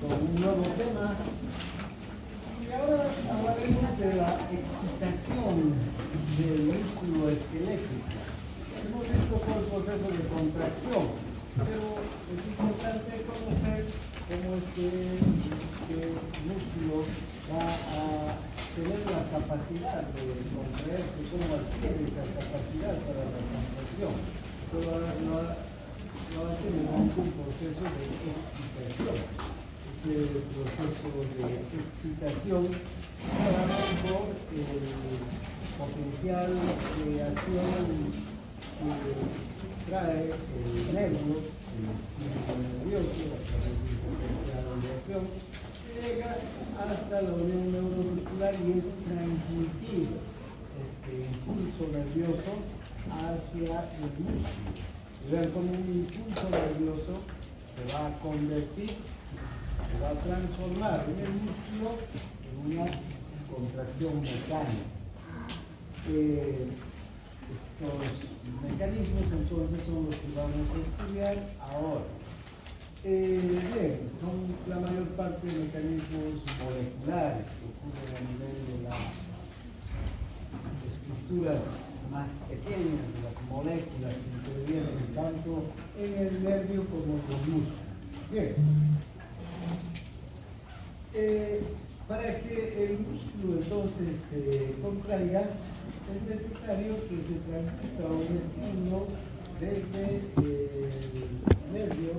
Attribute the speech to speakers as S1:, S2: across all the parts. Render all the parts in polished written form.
S1: con un nuevo tema y ahora hablaremos de la excitación del músculo esquelético. Hemos visto todo el proceso de contracción, pero es importante conocer cómo este músculo va a tener la capacidad de contraerse, cómo adquiere esa capacidad para la contracción. Esto lo hace mediante un proceso de excitación. Este proceso de excitación se da por el potencial de acción que trae el nervio, el estímulo nervioso, a través de un potencial de acción, que llega hasta la unión neuromuscular y es transmitido este impulso nervioso hacia el músculo. Vean cómo un impulso nervioso se va a convertir, se va a transformar en el músculo en una contracción mecánica. Estos mecanismos entonces son los que vamos a estudiar ahora. Bien, son la mayor parte de mecanismos moleculares que ocurren a nivel de las estructuras más pequeñas, de las moléculas que intervienen tanto en el nervio como en los músculos. Bien. Para que el músculo entonces se contraiga, es necesario que se transmita un estímulo desde el nervio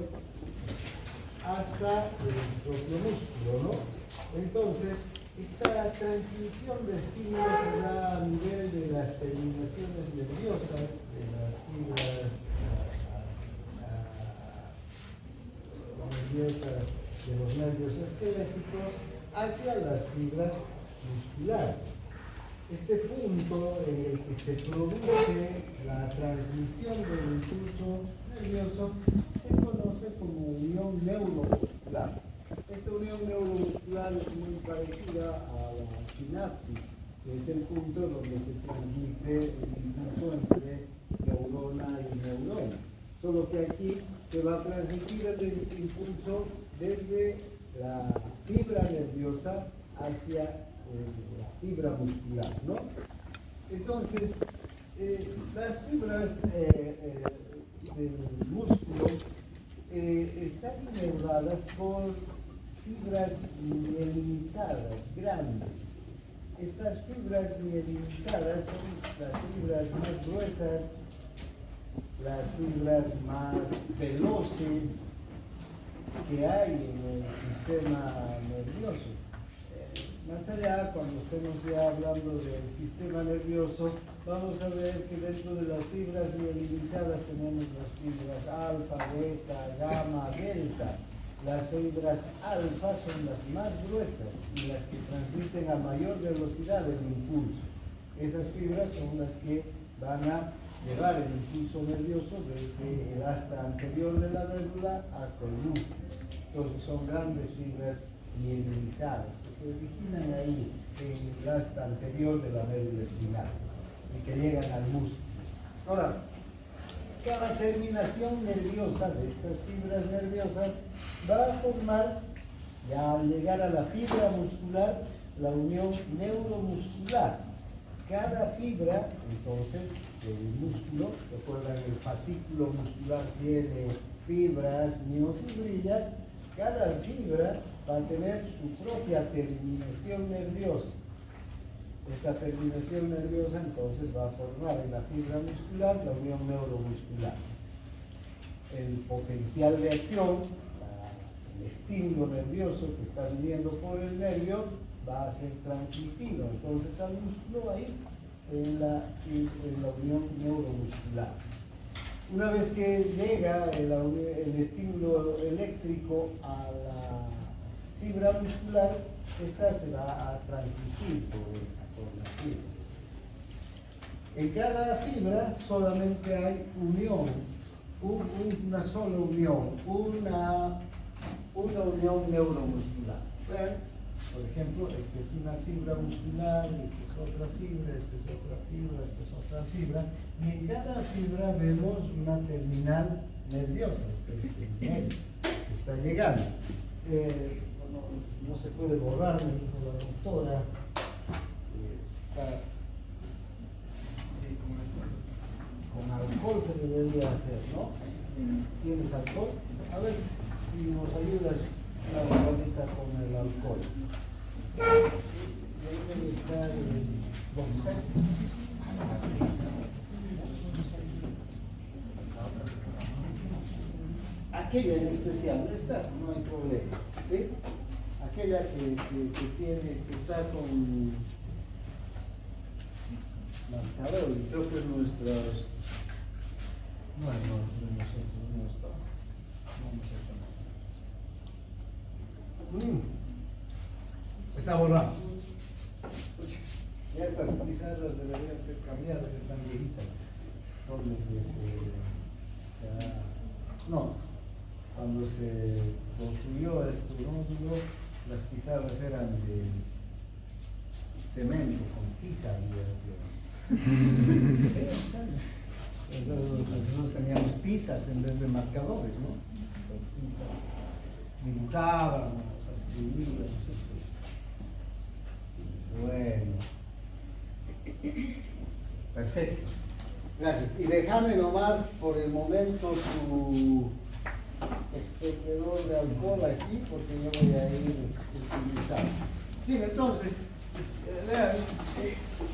S1: hasta el propio músculo, ¿no? Entonces, esta transmisión de estímulos se da a nivel de las terminaciones nerviosas, de las fibras nerviosas de los nervios esqueléticos hacia las fibras musculares. Este punto en el que se produce la transmisión del impulso nervioso se conoce como unión neuromuscular. Esta unión neuromuscular es muy parecida a la sinapsis, que es el punto donde se transmite el impulso entre neurona y neurona. Solo que aquí se va a transmitir el impulso desde la fibra nerviosa hacia la fibra muscular, ¿no? Entonces, las fibras del músculo están inervadas por fibras mielinizadas grandes. Estas fibras mielinizadas son las fibras más gruesas, las fibras más veloces que hay en el sistema nervioso. Más allá, cuando estemos ya hablando del sistema nervioso, vamos a ver que dentro de las fibras mielinizadas tenemos las fibras alfa, beta, gamma, delta. Las fibras alfa son las más gruesas y las que transmiten a mayor velocidad el impulso. Esas fibras son las que van a llevar el impulso nervioso desde el asta anterior de la médula hasta el músculo. Entonces son grandes fibras mielinizadas que se originan ahí en el asta anterior de la médula espinal y que llegan al músculo. Ahora, cada terminación nerviosa de estas fibras nerviosas va a formar, ya al llegar a la fibra muscular, la unión neuromuscular. Cada fibra, entonces, del músculo, recuerdan, el fascículo muscular tiene fibras, miofibrillas. Cada fibra va a tener su propia terminación nerviosa. Esta terminación nerviosa entonces va a formar en la fibra muscular la unión neuromuscular. El potencial de acción, el estímulo nervioso que está viniendo por el nervio, va a ser transmitido entonces al músculo ahí en la unión neuromuscular. Una vez que llega el estímulo eléctrico a la fibra muscular, esta se va a transmitir por la fibra. En cada fibra solamente hay unión, una sola unión, una unión neuromuscular. ¿Ven? Por ejemplo, esta es una fibra muscular, esta es otra fibra, esta es otra fibra, esta es otra fibra, y en cada fibra vemos una terminal nerviosa, este es el nervio que está llegando. no se puede borrar, me dijo la doctora. Con alcohol se debería hacer, ¿no? ¿Tienes alcohol? A ver si nos ayudas una barrita con el alcohol. Debe estar el boxer. Aquella en especial, esta no hay problema, ¿sí? Aquella que está con marcador, y creo que es nuestros. No, nosotros no está. Está borrado. Ya estas pizarras deberían ser cambiadas, están viejitas. No, cuando se construyó este módulo, las pizarras eran de cemento con tiza. Nosotros teníamos tizas en vez de marcadores, ¿no? Dibujábamos, escribíamos. Bueno. Perfecto. Gracias. Y déjame nomás por el momento tu expendedor de alcohol aquí, porque yo voy a ir utilizando. Bien, entonces,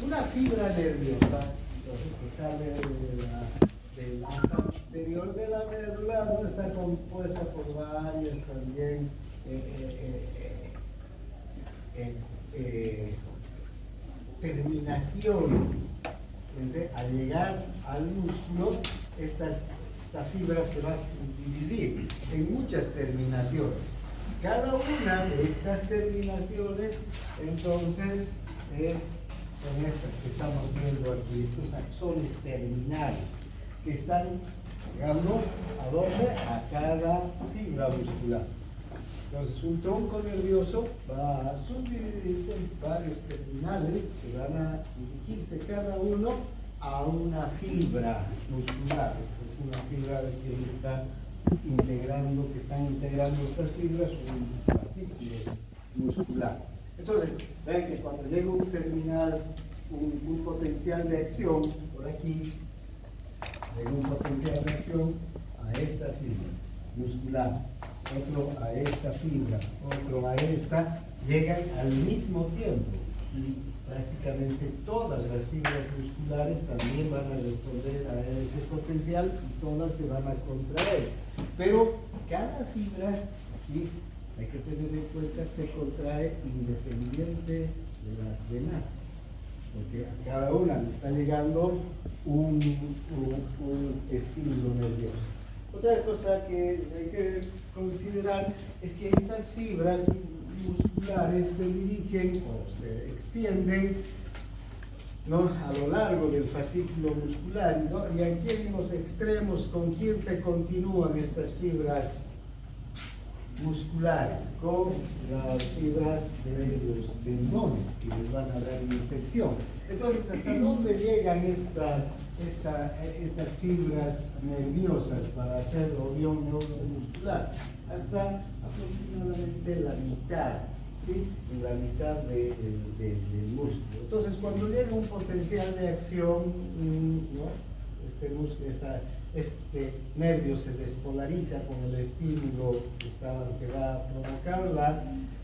S1: una fibra nerviosa, entonces, que sale del anterior de la médula, ¿no? Está compuesta por varias también terminaciones. Entonces, al llegar al músculo, esta fibra se va a dividir en muchas terminaciones. Cada una de estas terminaciones, entonces, son estas que estamos viendo aquí, estos axones terminales, que están llegando ¿a dónde? A cada fibra muscular. Entonces, un tronco nervioso va a subdividirse en varios terminales que van a dirigirse cada uno a una fibra muscular. Esto es una fibra que están integrando estas fibras un fascículo muscular. Entonces, ven que cuando llega un terminal, un potencial de acción, por aquí, llega un potencial de acción a esta fibra muscular, otro a esta fibra, otro a esta, llegan al mismo tiempo y prácticamente todas las fibras musculares también van a responder a ese potencial y todas se van a contraer. Pero cada fibra, aquí hay que tener en cuenta, se contrae independiente de las demás, porque a cada una le está llegando un estímulo nervioso. Otra cosa que hay que considerar es que estas fibras musculares se dirigen o se extienden, ¿no?, a lo largo del fascículo muscular, y aquí en los extremos, ¿con quién se continúan estas fibras musculares? Con las fibras de los tendones que les van a dar inserción. Entonces, ¿hasta dónde llegan estas fibras nerviosas para hacer unión neuromuscular? Hasta aproximadamente la mitad, ¿sí? En la mitad del músculo. Entonces, cuando llega un potencial de acción, ¿no?, este nervio se despolariza con el estímulo que va a provocar la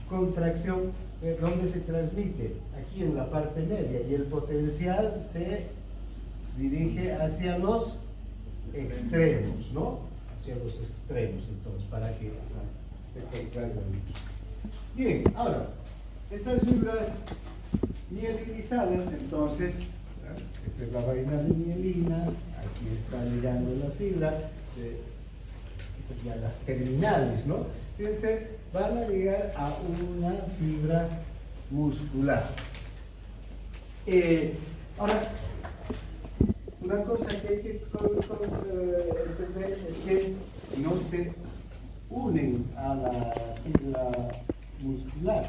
S1: contracción, donde se transmite aquí en la parte media, y el potencial se dirige hacia los extremos, ¿no? Hacia los extremos, entonces, para que se contraigan. Bien, ahora, estas fibras mielinizadas, entonces, esta es la vaina de mielina, aquí está llegando la fibra, ya las terminales, ¿no? Fíjense, van a llegar a una fibra muscular. Ahora, una cosa que hay que entender es que no se unen a la fibra muscular.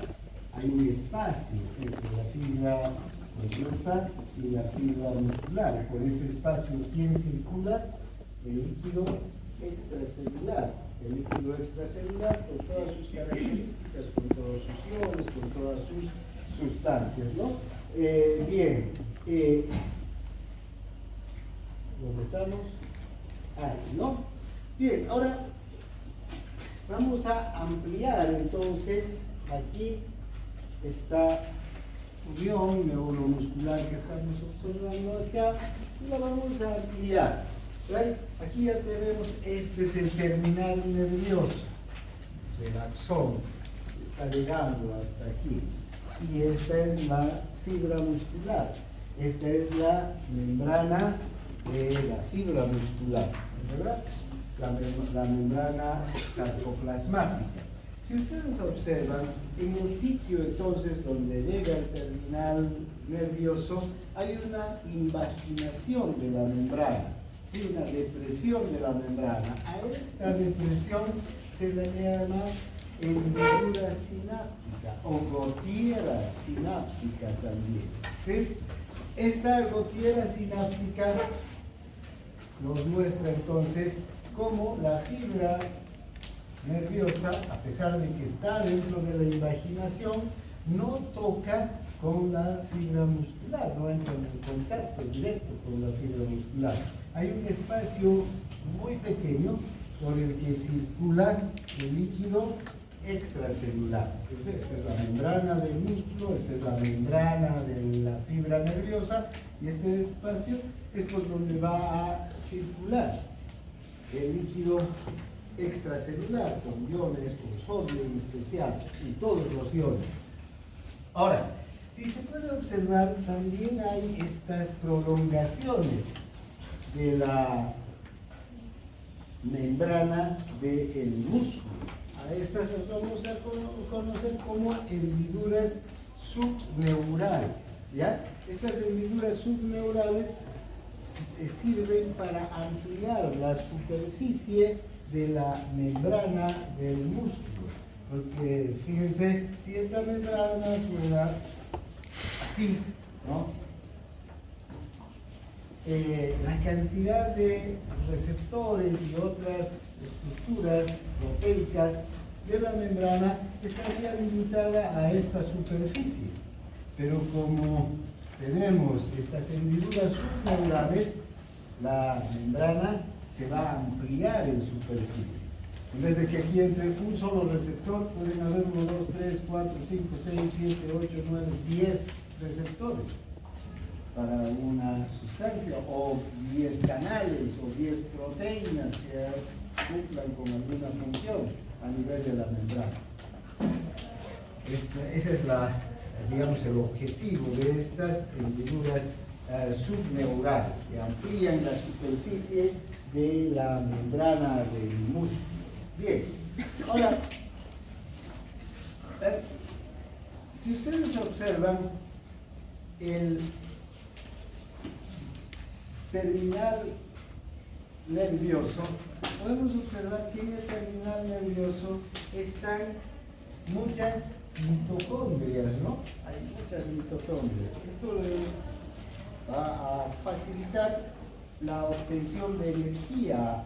S1: Hay un espacio entre la fibra nerviosa y la fibra muscular. Por ese espacio, ¿quién circula? El líquido extracelular. el líquido extracelular con todas sus características, con todos sus iones, con todas sus sustancias, ¿no? Bien, ¿dónde estamos? Ahí, ¿no? Bien, ahora vamos a ampliar entonces aquí esta unión neuromuscular que estamos observando acá y la vamos a ampliar. ¿Right? Aquí ya tenemos, este es el terminal nervioso del axón, está llegando hasta aquí, y esta es la fibra muscular, esta es la membrana de la fibra muscular, ¿verdad? La membrana sarcoplasmática. Si ustedes observan, en el sitio entonces donde llega el terminal nervioso hay una invaginación de la membrana, ¿sí? Una depresión de la membrana. A esta depresión se le llama hendidura sináptica o gotiera sináptica también, ¿sí? Esta gotiera sináptica nos muestra entonces cómo la fibra nerviosa, a pesar de que está dentro de la invaginación, no toca con la fibra muscular, no entra en contacto directo con la fibra muscular. Hay un espacio muy pequeño por el que circula el líquido extracelular. Entonces, esta es la membrana del músculo, esta es la membrana de la fibra nerviosa, y este espacio es por donde va a circular el líquido extracelular, con iones, con sodio en especial, y todos los iones. Ahora, si se puede observar, también hay estas prolongaciones de la membrana del músculo. A estas las vamos a conocer como hendiduras subneurales, ¿ya? Estas hendiduras subneurales sirven para ampliar la superficie de la membrana del músculo, porque fíjense, si esta membrana fuera así, ¿no? La cantidad de receptores y otras estructuras proteicas de la membrana estaría limitada a esta superficie, pero como tenemos estas hendiduras subneurales, la membrana se va a ampliar en superficie. En vez de que aquí entre un solo receptor, pueden haber 1, 2, 3, 4, 5, 6, 7, 8, 9, 10 receptores para una sustancia, o 10 canales, o 10 proteínas que cumplan con alguna función a nivel de la membrana. Ese es digamos, el objetivo de estas hendiduras subneurales, que amplían la superficie de la membrana del músculo. Bien, ahora, si ustedes observan el terminal nervioso, podemos observar que en el terminal nervioso están muchas mitocondrias, ¿no? Hay muchas mitocondrias. Esto le va a facilitar la obtención de energía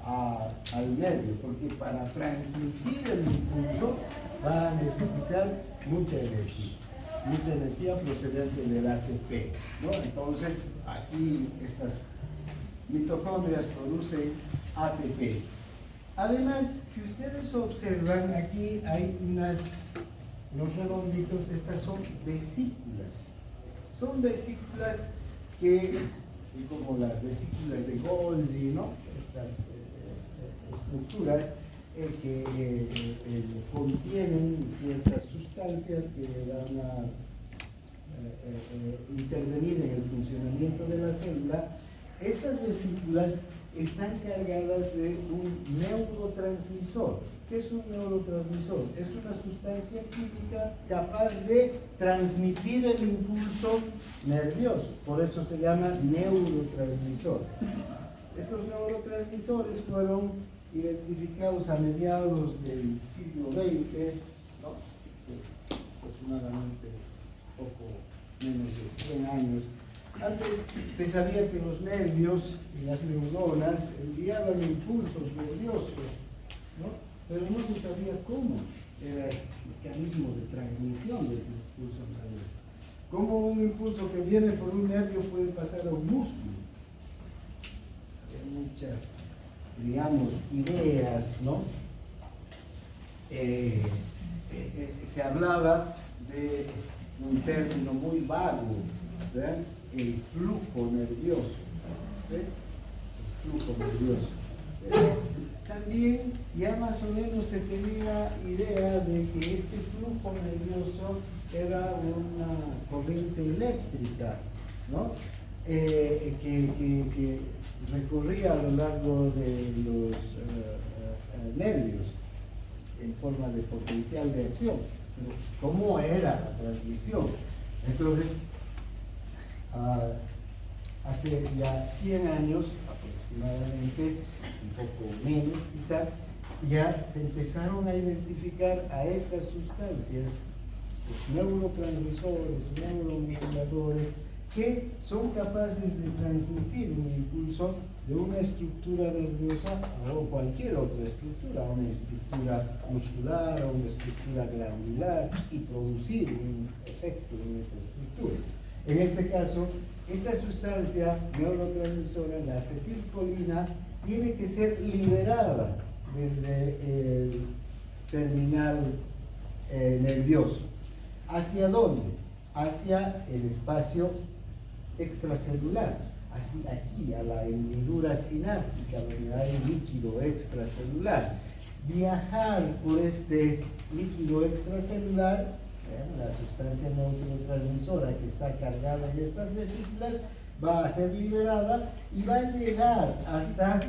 S1: al nervio, porque para transmitir el impulso va a necesitar mucha energía procedente del ATP, ¿no? Entonces, aquí estas mitocondrias producen ATPs. Además, si ustedes observan, aquí hay los redonditos, estas son vesículas. Son vesículas que, así como las vesículas de Golgi, ¿no? Estas estructuras que contienen ciertas sustancias que van a intervenir en el funcionamiento de la célula. Estas vesículas están cargadas de un neurotransmisor. ¿Qué es un neurotransmisor? Es una sustancia química capaz de transmitir el impulso nervioso. Por eso se llama neurotransmisor. Estos neurotransmisores fueron identificados a mediados del siglo XX, ¿no? Aproximadamente poco menos de 100 años. Antes se sabía que los nervios y las neuronas enviaban impulsos nerviosos, ¿no?
S2: pero no se sabía cómo era el mecanismo de transmisión de ese impulso nervioso. Cómo un impulso que viene por un nervio puede pasar a un músculo. Hay muchas, digamos, ideas, ¿no? Se hablaba de un término muy vago, ¿verdad? El flujo nervioso. ¿Sí? El flujo nervioso. También ya más o menos se tenía idea de que este flujo nervioso era una corriente eléctrica, ¿no? Que recorría a lo largo de los nervios en forma de potencial de acción. Pero ¿cómo era la transmisión? Entonces, hace ya 100 años aproximadamente, un poco menos quizá, ya se empezaron a identificar a estas sustancias, estos neurotransmisores, neuromoduladores, que son capaces de transmitir un impulso de una estructura nerviosa a cualquier otra estructura, a una estructura muscular, a una estructura glandular, y producir un efecto en esa estructura. En este caso, esta sustancia neurotransmisora, la acetilcolina, tiene que ser liberada desde el terminal nervioso. ¿Hacia dónde? Hacia el espacio extracelular, así aquí a la hendidura sináptica donde hay líquido extracelular. Viajar por este líquido extracelular, la sustancia neurotransmisora que está cargada en estas vesículas va a ser liberada y va a llegar hasta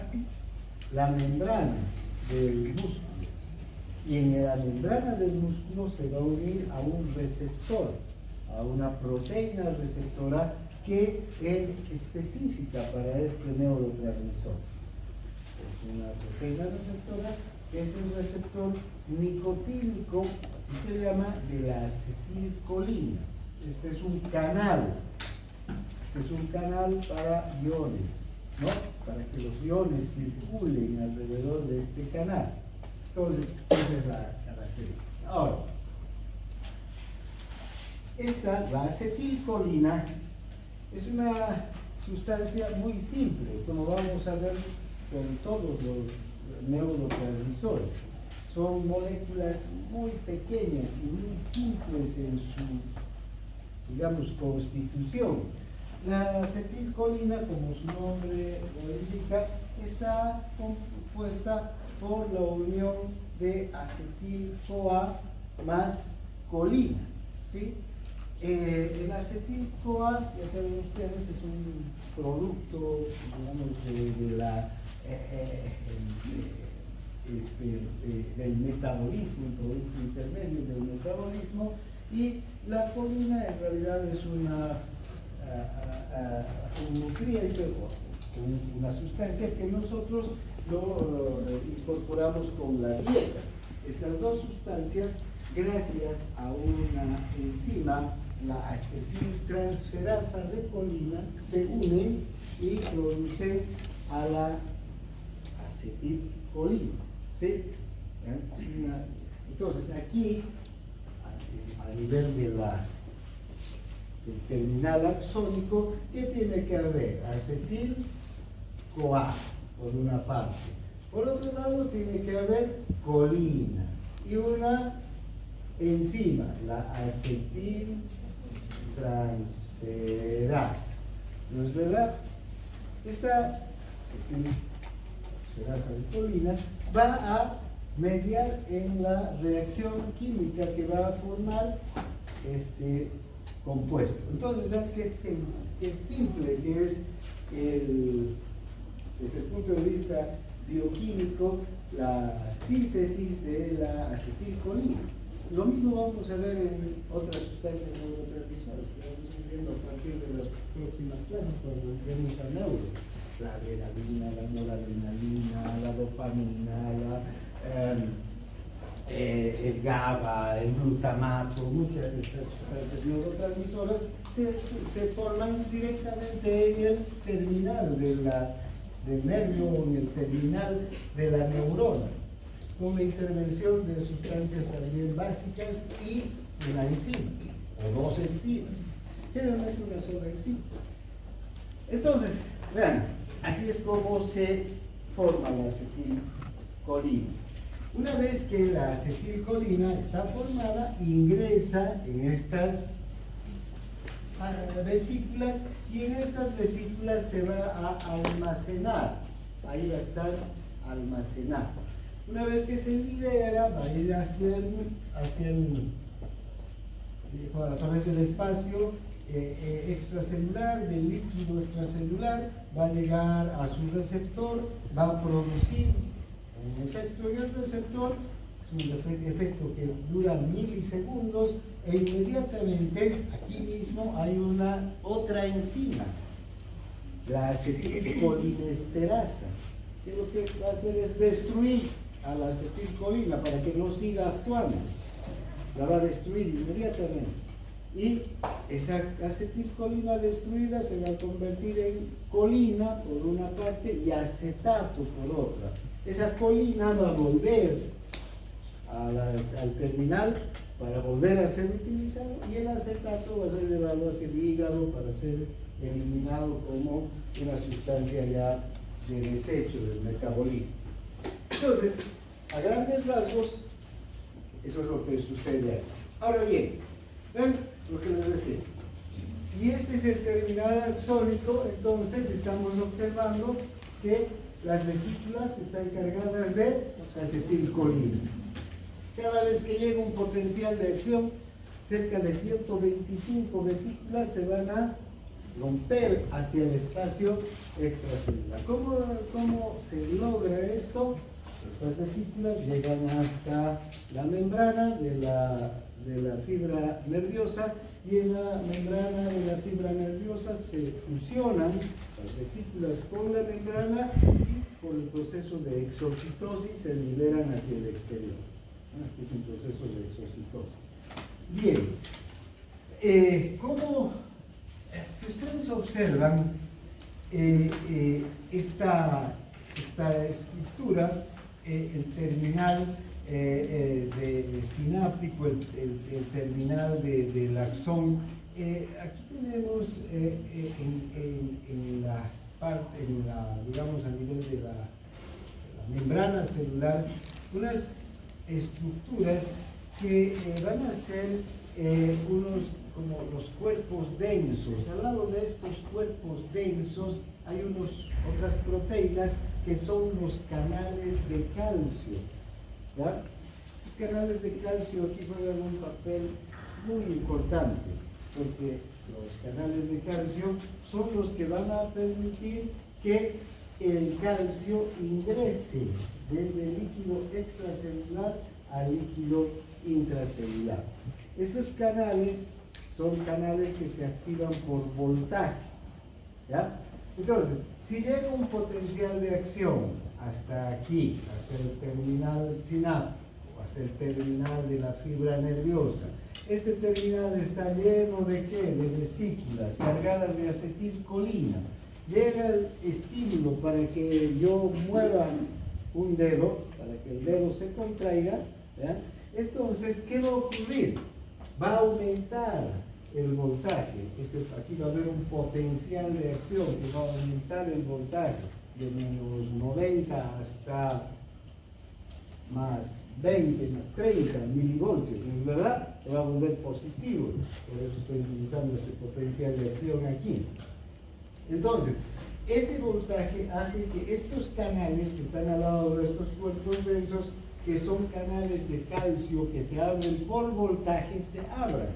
S2: la membrana del músculo. Y en la membrana del músculo se va a unir a un receptor, a una proteína receptora que es específica para este neurotransmisor. Es una proteína receptora que es el receptor nicotínico, así se llama, de la acetilcolina. Este es un canal. Este es un canal para iones, ¿no? Para que los iones circulen alrededor de este canal. Entonces, esa es la característica. Ahora, la acetilcolina es una sustancia muy simple, como vamos a ver con todos los neurotransmisores. Son moléculas muy pequeñas y muy simples en su, digamos, constitución. La acetilcolina, como su nombre lo indica, está compuesta por la unión de acetil-CoA más colina, ¿sí? El acetil-CoA, ya saben ustedes, es un producto, digamos, del metabolismo, un producto intermedio del metabolismo, y la colina en realidad es un nutriente, una sustancia que nosotros lo incorporamos con la dieta. Estas dos sustancias, gracias a una enzima, la acetiltransferasa de colina, se unen y producen a la acetilcolina, ¿sí? Entonces aquí, a nivel del terminal axónico, ¿qué tiene que haber? Acetil-CoA, por una parte. Por otro lado, tiene que haber colina y una enzima, la acetiltransferasa. ¿No es verdad? Esta acetiltransferasa de colina va a mediar en la reacción química que va a formar este compuesto. Entonces, vean qué simple que es desde el punto de vista bioquímico la síntesis de la acetilcolina. Lo mismo vamos a ver en otras sustancias neurotransmisoras que vamos a ir viendo a partir de las próximas clases cuando entremos a neuro. La adrenalina, la noradrenalina, la dopamina, el GABA, el glutamato, muchas de estas sustancias neurotransmisoras se forman directamente en el terminal del nervio, en el terminal de la neurona. con la intervención de sustancias también básicas y una enzima, o dos enzimas, generalmente una sola enzima. Entonces, vean, así es como se forma la acetilcolina. Una vez que la acetilcolina está formada, ingresa en estas vesículas y en estas vesículas se va a almacenar, ahí va a estar almacenado. Una vez que se libera, va a ir a través del espacio extracelular, del líquido extracelular, va a llegar a su receptor, va a producir un efecto en el receptor, es un efecto que dura milisegundos, e inmediatamente aquí mismo hay otra enzima, la acetilcolinesterasa, que lo que va a hacer es destruir a la acetilcolina para que no siga actuando, la va a destruir inmediatamente. Y esa acetilcolina destruida se va a convertir en colina por una parte y acetato por otra. Esa colina va a volver al terminal para volver a ser utilizado y el acetato va a ser llevado hacia el hígado para ser eliminado como una sustancia ya de desecho del metabolismo. Entonces, a grandes rasgos, eso es lo que sucede ahí. Ahora bien, ven lo que les decía. Si este es el terminal axónico, entonces estamos observando que las vesículas están cargadas de acetilcolina. Cada vez que llega un potencial de acción, cerca de 125 vesículas se van a romper hacia el espacio extracelular. ¿Cómo se logra esto? Estas vesículas llegan hasta la membrana de la fibra nerviosa y en la membrana de la fibra nerviosa se fusionan las vesículas con la membrana y por el proceso de exocitosis se liberan hacia el exterior. Este es un proceso de exocitosis. Bien, si ustedes observan esta estructura, el terminal sináptico, el terminal del axón, aquí tenemos digamos a nivel de la membrana celular, unas estructuras que van a ser como los cuerpos densos. Al lado de estos cuerpos densos hay otras proteínas que son los canales de calcio. ¿Ya? Los canales de calcio aquí juegan un papel muy importante, porque los canales de calcio son los que van a permitir que el calcio ingrese desde el líquido extracelular al líquido intracelular. Estos canales son canales que se activan por voltaje. ¿Ya? Entonces, si llega un potencial de acción hasta aquí, hasta el terminal sináptico, hasta el terminal de la fibra nerviosa, este terminal está lleno ¿de qué? De vesículas cargadas de acetilcolina. Llega el estímulo para que yo mueva un dedo, para que el dedo se contraiga, ¿ya? Entonces, ¿qué va a ocurrir? Va a aumentar el voltaje. Aquí va a haber un potencial de acción que va a aumentar el voltaje de menos 90 hasta más 20, más 30 milivoltios, ¿no es verdad? Se va a volver positivo, por eso estoy limitando este potencial de acción aquí. Entonces, ese voltaje hace que estos canales que están al lado de estos cuerpos densos, que son canales de calcio que se abren por voltaje, se abran.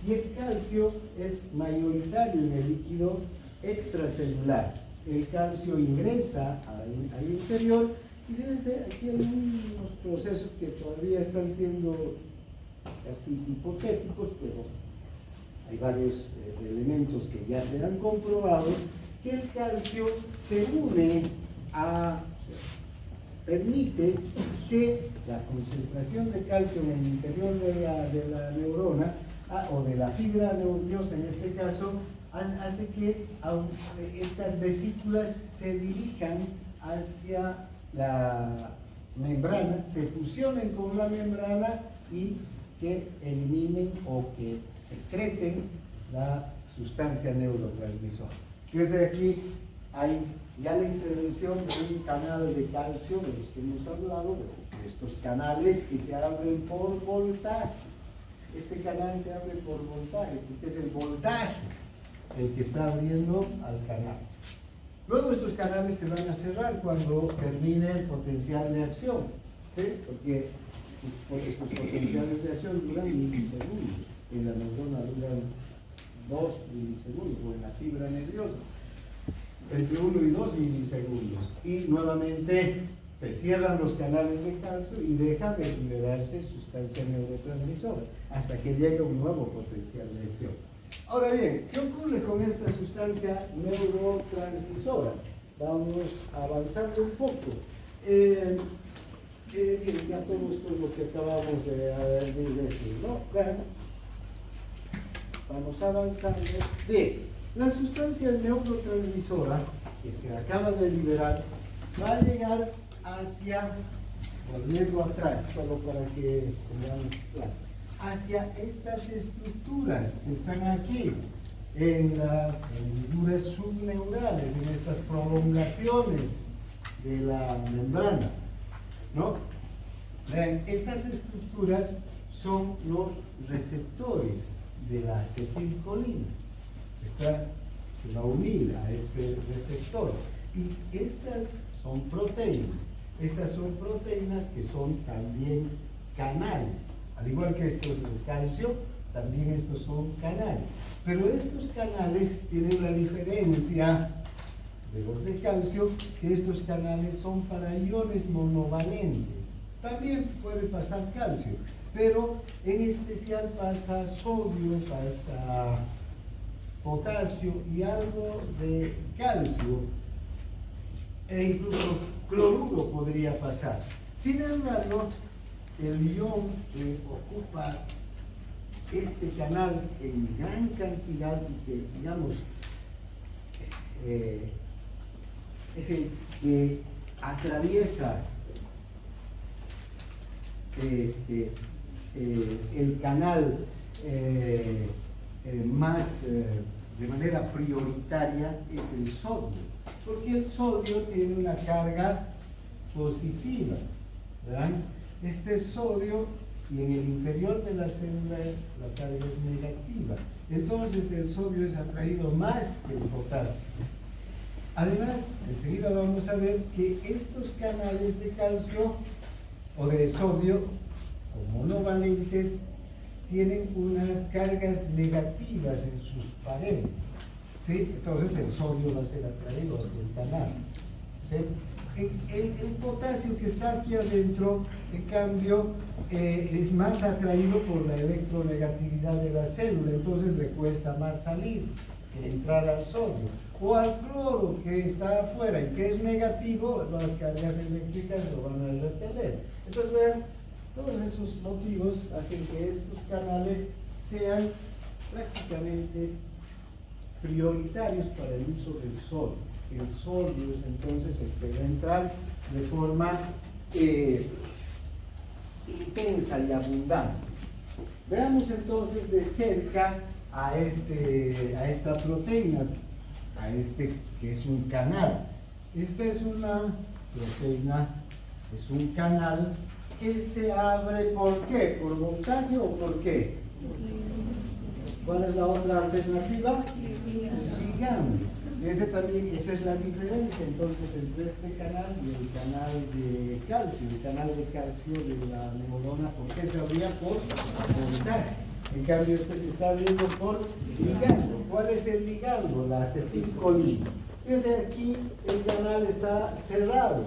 S2: Y el calcio es mayoritario en el líquido extracelular. El calcio ingresa al interior y fíjense, aquí hay unos procesos que todavía están siendo casi hipotéticos, pero hay varios elementos que ya se han comprobado, que el calcio se une permite que la concentración de calcio en el interior de la neurona o de la fibra nerviosa en este caso, hace que estas vesículas se dirijan hacia membrana se fusionen con la membrana y que eliminen o que secreten la sustancia neurotransmisora. Entonces aquí hay ya la intervención de un canal de calcio, de los que hemos hablado, de estos canales que se abren por voltaje. Este canal se abre por voltaje, porque es el voltaje el que está abriendo al canal. Luego estos canales se van a cerrar cuando termine el potencial de acción, ¿sí? Porque estos potenciales de acción duran milisegundos, en la neurona duran 2 milisegundos, o en la fibra nerviosa, entre 1 y 2 milisegundos. Y nuevamente se cierran los canales de calcio y deja de liberarse sustancia neurotransmisora hasta que llega un nuevo potencial de acción. Ahora bien, ¿qué ocurre con esta sustancia neurotransmisora? Vamos avanzando un poco. Bien, ya todo esto es lo que acabamos de decir, ¿no? Vean, vamos avanzando. Bien, la sustancia neurotransmisora que se acaba de liberar va a llegar hacia, volviendo atrás, solo para que tengamos claro, hacia estas estructuras que están aquí, en las hendiduras subneurales, en estas prolongaciones de la membrana, ¿no? Vean, estas estructuras son los receptores de la acetilcolina. Esta se va a unir a este receptor. Y estas son proteínas. Estas son proteínas que son también canales. Al igual que estos de calcio, también estos son canales. Pero estos canales tienen la diferencia de los de calcio, que estos canales son para iones monovalentes. También puede pasar calcio, pero en especial pasa sodio, pasa potasio y algo de calcio, e incluso cloruro podría pasar. Sin embargo, el ion que ocupa este canal en gran cantidad y que, digamos, es el que atraviesa el canal más de manera prioritaria, es el sodio, porque el sodio tiene una carga positiva, ¿verdad? Este sodio, y en el interior de las células la carga es negativa, entonces el sodio es atraído más que el potasio. Además, enseguida vamos a ver que estos canales de calcio o de sodio, o monovalentes, tienen unas cargas negativas en sus paredes, ¿sí? Entonces el sodio va a ser atraído hacia el canal, ¿sí? El potasio que está aquí adentro, en cambio, es más atraído por la electronegatividad de la célula, entonces le cuesta más salir que entrar al sodio. O al cloro, que está afuera y que es negativo, las cargas eléctricas lo van a repeler. Entonces, vean, todos esos motivos hacen que estos canales sean prácticamente prioritarios para el uso del sodio. El sodio es entonces el que va a entrar de forma intensa y abundante. Veamos entonces de cerca a esta proteína, que es un canal. Esta es una proteína, es un canal que se abre, ¿por qué? ¿Por voltaje o por qué? ¿Cuál es la otra alternativa? Ligando. Esa es la diferencia entonces entre este canal y el canal de calcio. El canal de calcio de la neurona, ¿por qué se abría? Por voltaje. En cambio, este se está abriendo por ligando. ¿Cuál es el ligando? La acetilcolina. Fíjense, aquí el canal está cerrado.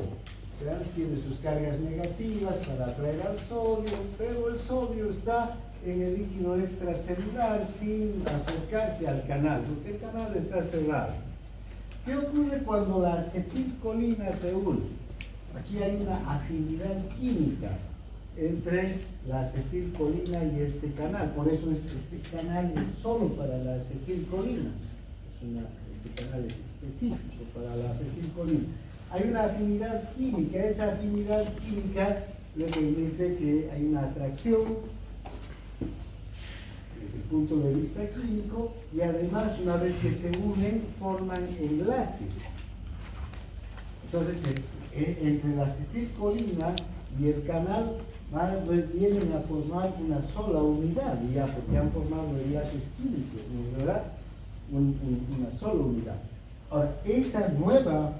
S2: ¿Vean? Tiene sus cargas negativas para atraer al sodio, pero el sodio está en el líquido extracelular sin acercarse al canal, porque el canal está cerrado. ¿Qué ocurre cuando la acetilcolina se une? Aquí hay una afinidad química entre la acetilcolina y este canal, por eso este canal es solo para la acetilcolina, este canal es específico para la acetilcolina. hay una afinidad química. Esa afinidad química le permite que hay una atracción desde el punto de vista químico, y además una vez que se unen forman enlaces. Entonces entre la acetilcolina y el canal vienen a formar una sola unidad, ya, porque han formado enlaces químicos, ¿no? ¿Verdad? Una sola unidad. Ahora, esa nueva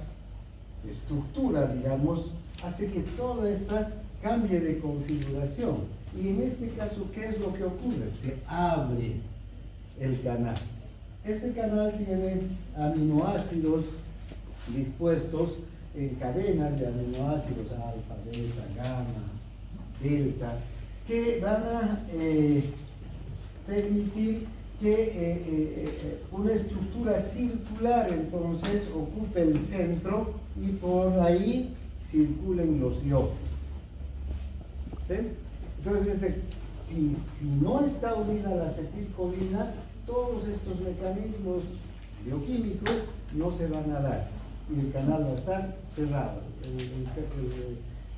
S2: estructura, digamos, hace que toda esta cambie de configuración. Y en este caso, ¿qué es lo que ocurre? Se abre el canal. Este canal tiene aminoácidos dispuestos en cadenas de aminoácidos alfa, beta, gamma, delta, que van a permitir que una estructura circular entonces ocupe el centro y por ahí circulen los iones. ¿Sí? Entonces, si no está unida la acetilcolina, todos estos mecanismos bioquímicos no se van a dar y el canal va a estar cerrado,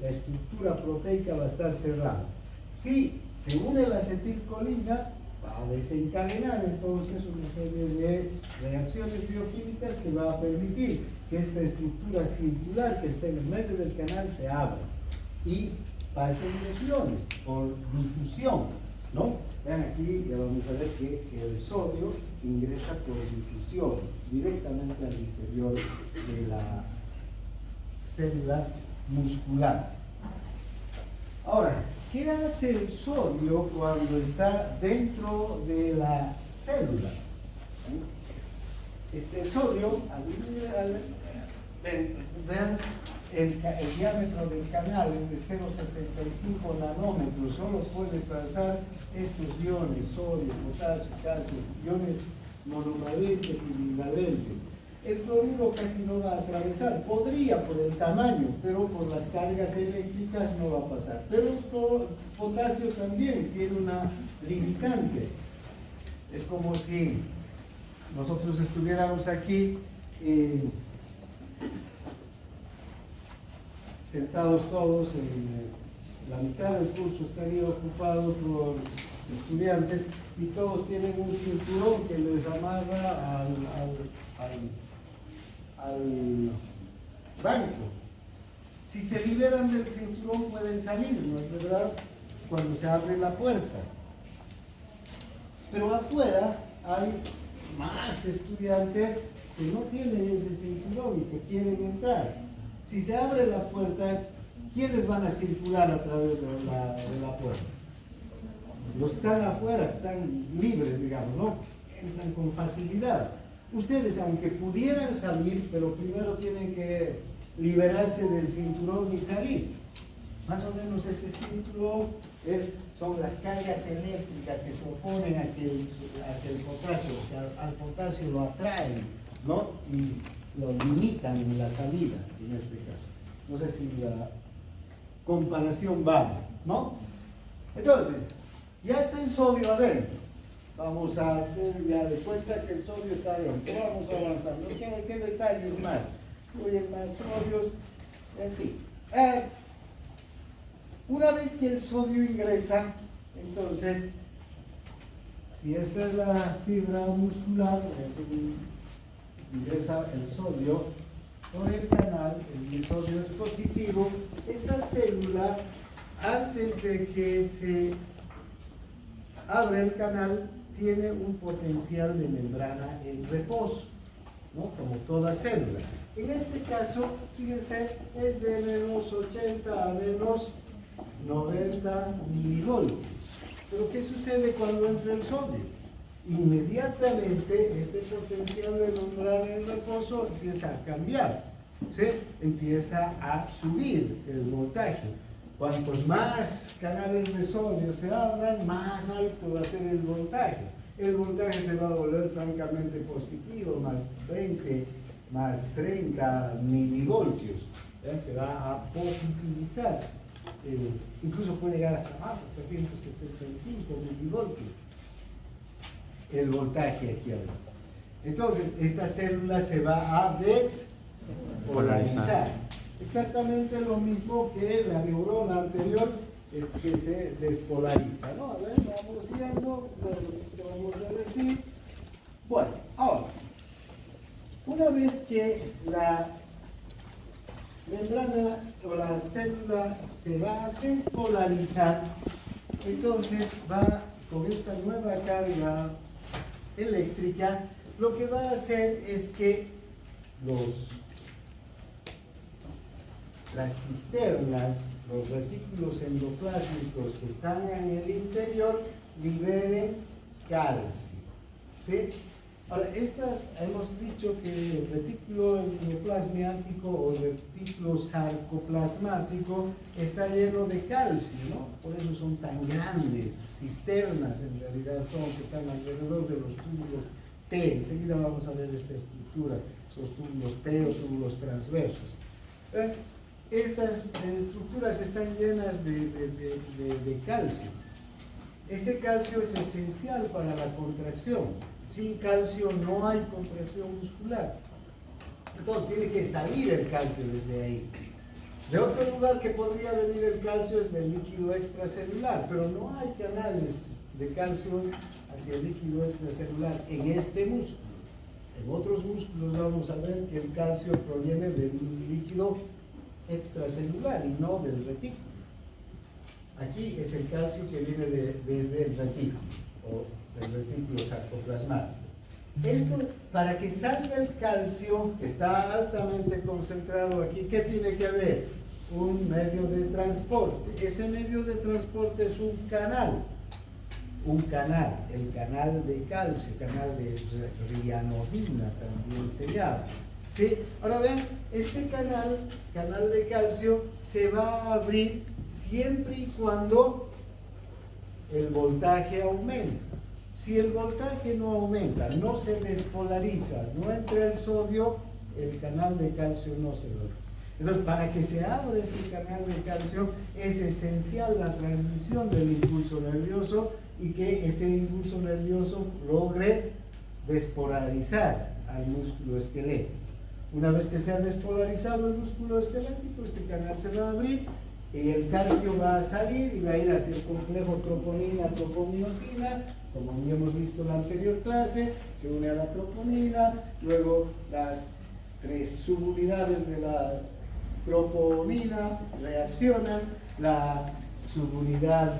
S2: la estructura proteica va a estar cerrada. Si se une la acetilcolina, va a desencadenar entonces una serie de reacciones bioquímicas que va a permitir que esta estructura circular que está en el medio del canal se abra y pasen los iones por difusión, ¿no? Vean aquí, ya vamos a ver que el sodio ingresa por difusión directamente al interior de la célula muscular. Ahora, ¿qué hace el sodio cuando está dentro de la célula? Este sodio, vean, el diámetro del canal es de 0,65 nanómetros, solo puede pasar estos iones, sodio, potasio, calcio, iones monovalentes y bivalentes. El cloruro casi no va a atravesar, podría por el tamaño, pero por las cargas eléctricas no va a pasar. Pero el potasio también tiene una limitante. Es como si nosotros estuviéramos aquí sentados todos, la mitad del curso estaría ocupado por estudiantes y todos tienen un cinturón que les amarra al banco. Si se liberan del cinturón pueden salir, ¿no es verdad? Cuando se abre la puerta. Pero afuera hay más estudiantes que no tienen ese cinturón y que quieren entrar. Si se abre la puerta, ¿quiénes van a circular a través de la puerta? Los que están afuera, que están libres, digamos, ¿no? Entran con facilidad. Ustedes, aunque pudieran salir, pero primero tienen que liberarse del cinturón y salir. Más o menos ese cinturón son las cargas eléctricas que se oponen a que el potasio, que al potasio lo atraen, ¿no? Y lo limitan en la salida, en este caso. No sé si la comparación vale, ¿no? Entonces, ya está el sodio adentro. Vamos a hacer ya de cuenta que el sodio está adentro. Vamos avanzando. ¿Qué detalles más? Incluyen más sodios, en fin. Una vez que el sodio ingresa, entonces, si esta es la fibra muscular, ingresa el sodio por el canal, el sodio es positivo. Esta célula, antes de que se abra el canal, tiene un potencial de membrana en reposo, ¿no? Como toda célula. En este caso, fíjense, es de menos 80 a menos 90 milivoltios. Pero ¿qué sucede cuando entra el sodio? Inmediatamente este potencial de membrana en reposo empieza a cambiar, ¿sí? Empieza a subir el voltaje. Cuantos más canales de sodio se abran, más alto va a ser el voltaje. El voltaje se va a volver francamente positivo, más 20, más 30 milivoltios. Se va a positivizar. Incluso puede llegar hasta más, hasta 165 milivoltios. El voltaje aquí adentro. Entonces, esta célula se va a
S1: polarizar. Exactamente lo mismo que la neurona anterior que se despolariza, ¿no? A ver, vamos viendo lo que vamos a decir. Bueno, ahora, una vez que la membrana o la célula se va a despolarizar, entonces va con esta nueva carga eléctrica, lo que va a hacer es que las cisternas, los retículos endoplásmicos que están en el interior, liberen calcio, ¿sí? Ahora, hemos dicho que el retículo endoplasmático o retículo sarcoplasmático está lleno de calcio, ¿no? Por eso son tan grandes, cisternas en realidad son, que están alrededor de los túbulos T. Enseguida vamos a ver esta estructura, los túbulos T o túbulos transversos. Estas estructuras están llenas de calcio. Este calcio es esencial para la contracción. Sin calcio no hay contracción muscular. Entonces tiene que salir el calcio desde ahí. De otro lugar que podría venir el calcio es del líquido extracelular, pero no hay canales de calcio hacia el líquido extracelular en este músculo. En otros músculos vamos a ver que el calcio proviene del líquido extracelular y no del retículo. Aquí es el calcio que viene desde el retículo o del retículo sarcoplasmático. Esto, para que salga el calcio, que está altamente concentrado aquí, ¿qué tiene que haber? Un medio de transporte. Ese medio de transporte es un canal, el canal de calcio, canal de rianodina también se llama. ¿Sí? Ahora ven, este canal de calcio se va a abrir siempre y cuando el voltaje aumenta. Si el voltaje no aumenta, no se despolariza, no entra el sodio, el canal de calcio no se abre. Entonces, para que se abra este canal de calcio, es esencial la transmisión del impulso nervioso y que ese impulso nervioso logre despolarizar al músculo esquelético. Una vez que se ha despolarizado el músculo esquelético, este canal se va a abrir y el calcio va a salir y va a ir hacia el complejo troponina-tropomiosina, como ya hemos visto en la anterior clase, se une a la troponina, luego las 3 subunidades de la troponina reaccionan, la subunidad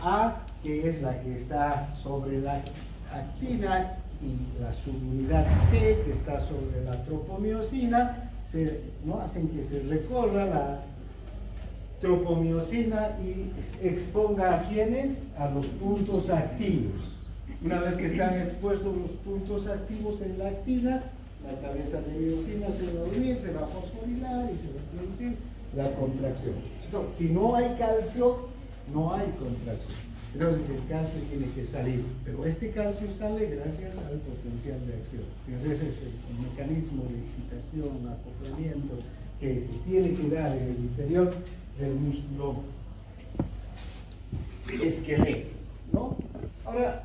S1: A, que es la que está sobre la actina, y la subunidad T, que está sobre la tropomiosina, hacen que se recorra la tropomiosina y exponga a quienes, a los puntos activos. Una vez que están expuestos los puntos activos en la actina, la cabeza de miosina se va a unir, se va a fosforilar y se va a producir la contracción. Entonces, si no hay calcio, no hay contracción. Entonces el calcio tiene que salir, pero este calcio sale gracias al potencial de acción. Entonces ese es el mecanismo de excitación, acoplamiento que se tiene que dar en el interior del músculo esquelético, ¿no? Ahora,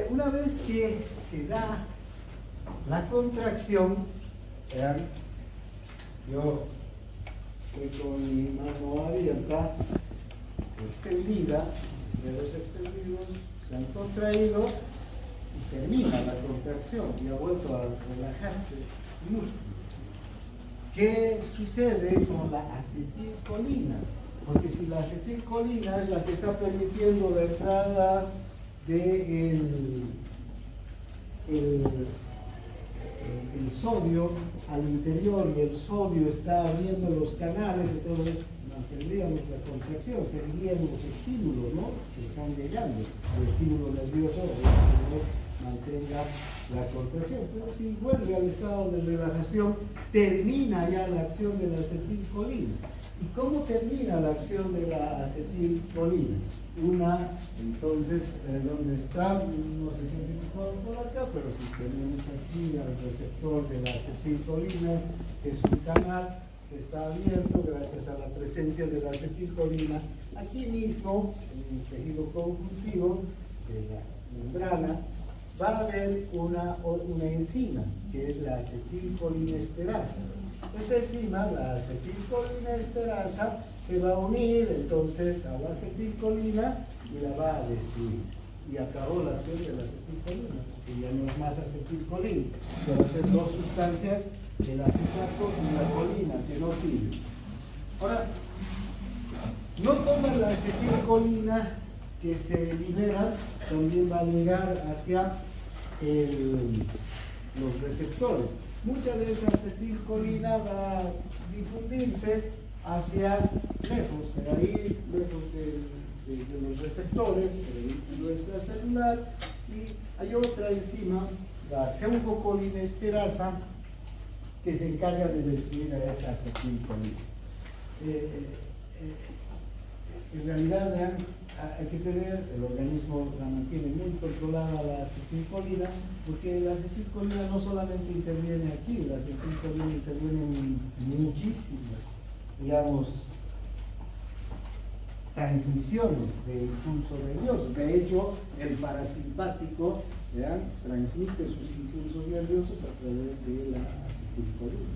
S1: una vez que se da la contracción, vean, yo estoy con mi mano abierta, extendida, los dedos extendidos se han contraído y termina la contracción y ha vuelto a relajarse el músculo. ¿Qué sucede con la acetilcolina? Porque si la acetilcolina es la que está permitiendo la entrada del el sodio al interior y el sodio está abriendo los canales, entonces mantendríamos la contracción, serían los estímulos, ¿no?, que están llegando, el estímulo nervioso mantenga la contracción, pero si vuelve al estado de relajación, termina ya la acción de la acetilcolina. ¿Y cómo termina la acción de la acetilcolina? Entonces, ¿dónde está? No se siente por acá, pero si tenemos aquí al receptor de la acetilcolina, que es un canal que está abierto gracias a la presencia de la acetilcolina, aquí mismo, en el tejido conjuntivo de la membrana,
S2: va a haber una enzima, que es la acetilcolinesterasa. Esta enzima, la acetilcolinesterasa, se va a unir entonces a la acetilcolina y la va a destruir. Y acabó la acción de la acetilcolina, porque ya no es más acetilcolina, que van a ser dos sustancias, el acetato y la colina, que no sirven. Ahora, no toda la acetilcolina que se libera también va a llegar hacia los receptores. Mucha de esa acetilcolina va a difundirse hacia lejos, se va a ir lejos de los receptores, del vínculo extracelular, y hay otra enzima, la pseudocolinesterasa, que se encarga de destruir a esa acetilcolina. En realidad, vean, hay que tener, el organismo la mantiene muy controlada la acetilcolina, porque la acetilcolina no solamente interviene aquí, la acetilcolina interviene en muchísimas, digamos, transmisiones de impulso nervioso. De hecho, el parasimpático, vean, transmite sus impulsos nerviosos a través de la acetilcolina,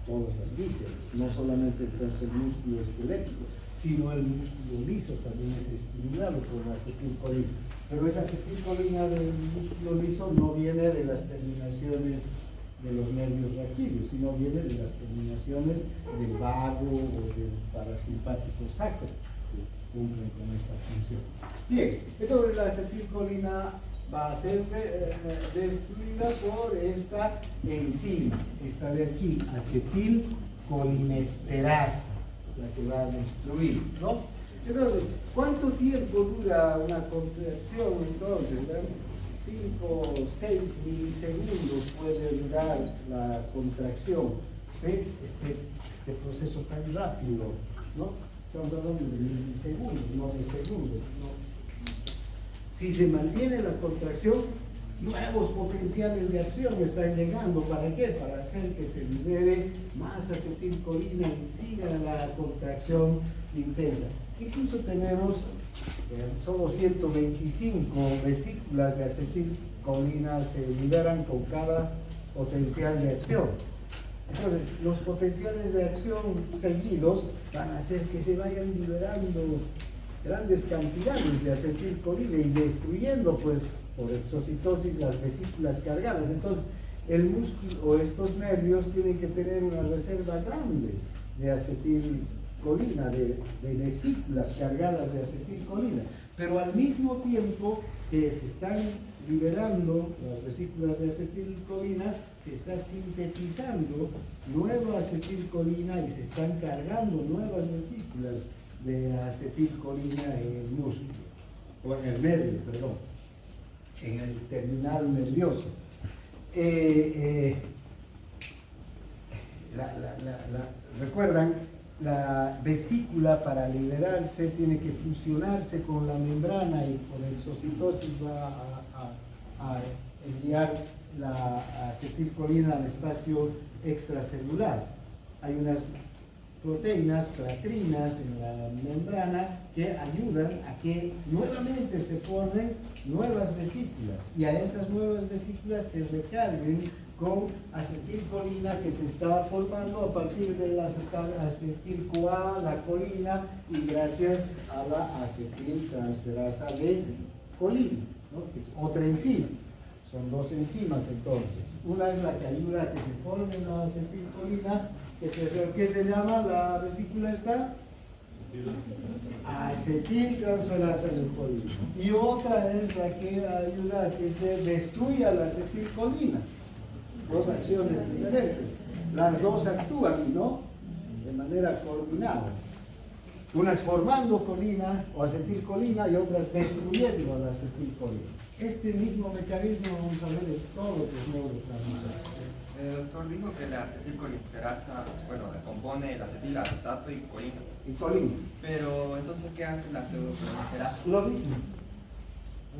S2: todas las vísceras, no solamente el músculo esquelético, sino el músculo liso también es estimulado por la acetilcolina. Pero esa acetilcolina del músculo liso no viene de las terminaciones de los nervios raquídeos, sino viene de las terminaciones del vago o del parasimpático sacro, que cumplen con esta función. Bien, entonces la acetilcolina va a ser destruida por esta enzima, esta de aquí, acetilcolinesterasa, la que va a destruir, ¿no? Entonces, ¿cuánto tiempo dura una contracción? Entonces, 5 o 6 milisegundos puede durar la contracción, ¿sí? Este proceso tan rápido, ¿no? Estamos hablando de milisegundos, no de segundos, ¿no? Si se mantiene la contracción, nuevos potenciales de acción están llegando. ¿Para qué? Para hacer que se libere más acetilcolina y siga la contracción intensa. Incluso tenemos solo 125 vesículas de acetilcolina se liberan con cada potencial de acción. Entonces, los potenciales de acción seguidos van a hacer que se vayan liberando grandes cantidades de acetilcolina y destruyendo, pues, por exocitosis las vesículas cargadas. Entonces, el músculo o estos nervios tienen que tener una reserva grande de acetilcolina, de vesículas cargadas de acetilcolina. Pero al mismo tiempo que se están liberando las vesículas de acetilcolina, se está sintetizando nueva acetilcolina y se están cargando nuevas vesículas de acetilcolina en el músculo, o en el nervio, perdón, en el terminal nervioso. Recuerdan, la vesícula para liberarse tiene que fusionarse con la membrana y por exocitosis va a enviar la acetilcolina al espacio extracelular. Hay unas proteínas, clatrinas en la membrana que ayudan a que nuevamente se formen nuevas vesículas y a esas nuevas vesículas se recarguen con acetilcolina que se está formando a partir de la acetil-CoA, la colina, y gracias a la acetiltransferasa de colina, ¿no? Que es otra enzima. Son dos enzimas entonces. Una es la que ayuda a que se forme la acetilcolina, ¿qué se llama la vesícula esta? Acetiltransferasa de colina. Y otra es la que ayuda a que se destruya la acetilcolina. Dos acciones diferentes. Las dos actúan, ¿no? De manera coordinada. Unas formando colina o acetilcolina y otras destruyendo la acetilcolina. Este mismo mecanismo vamos a ver en todos los neurotransmisores.
S3: Doctor, dijo que la acetilcolinesterasa, bueno, compone el acetil, acetato y colina.
S2: Y colina.
S3: Pero, entonces, ¿qué hace la pseudocolinesterasa?
S2: Lo mismo.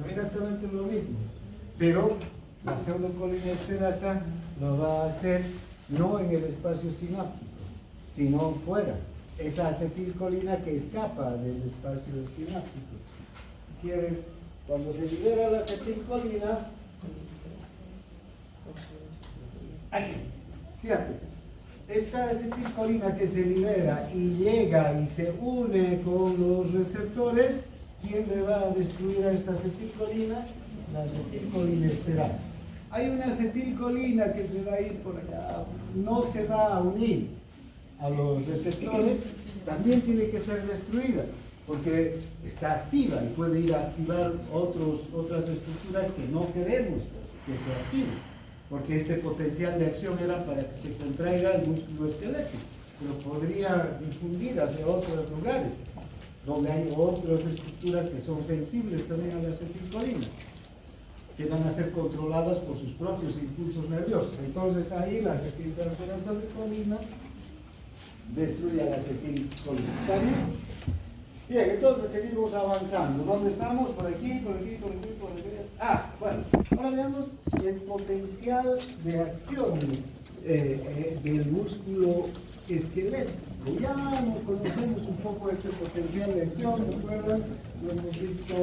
S2: Exactamente lo mismo. Pero la pseudocolinesterasa lo va a hacer no en el espacio sináptico, sino fuera. Esa acetilcolina que escapa del espacio sináptico. Si quieres, cuando se libera la acetilcolina, Aquí, fíjate, esta acetilcolina que se libera y llega y se une con los receptores, ¿quién le va a destruir a esta acetilcolina? La acetilcolinesterasa. Hay una acetilcolina que se va a ir por allá, no se va a unir a los receptores, también tiene que ser destruida, porque está activa y puede ir a activar otras estructuras que no queremos que se activen, porque este potencial de acción era para que se contraiga el músculo esquelético, pero podría difundir hacia otros lugares, donde hay otras estructuras que son sensibles también a la acetilcolina, que van a ser controladas por sus propios impulsos nerviosos. Entonces ahí la acetilcolina destruye a la acetilcolina. ¿Está bien? Bien, entonces seguimos avanzando. ¿Dónde estamos? Por aquí, por aquí, por aquí, por aquí. Bueno, ahora veamos el potencial de acción del músculo esquelético. Ya conocemos un poco este potencial de acción, ¿recuerdan? Lo hemos visto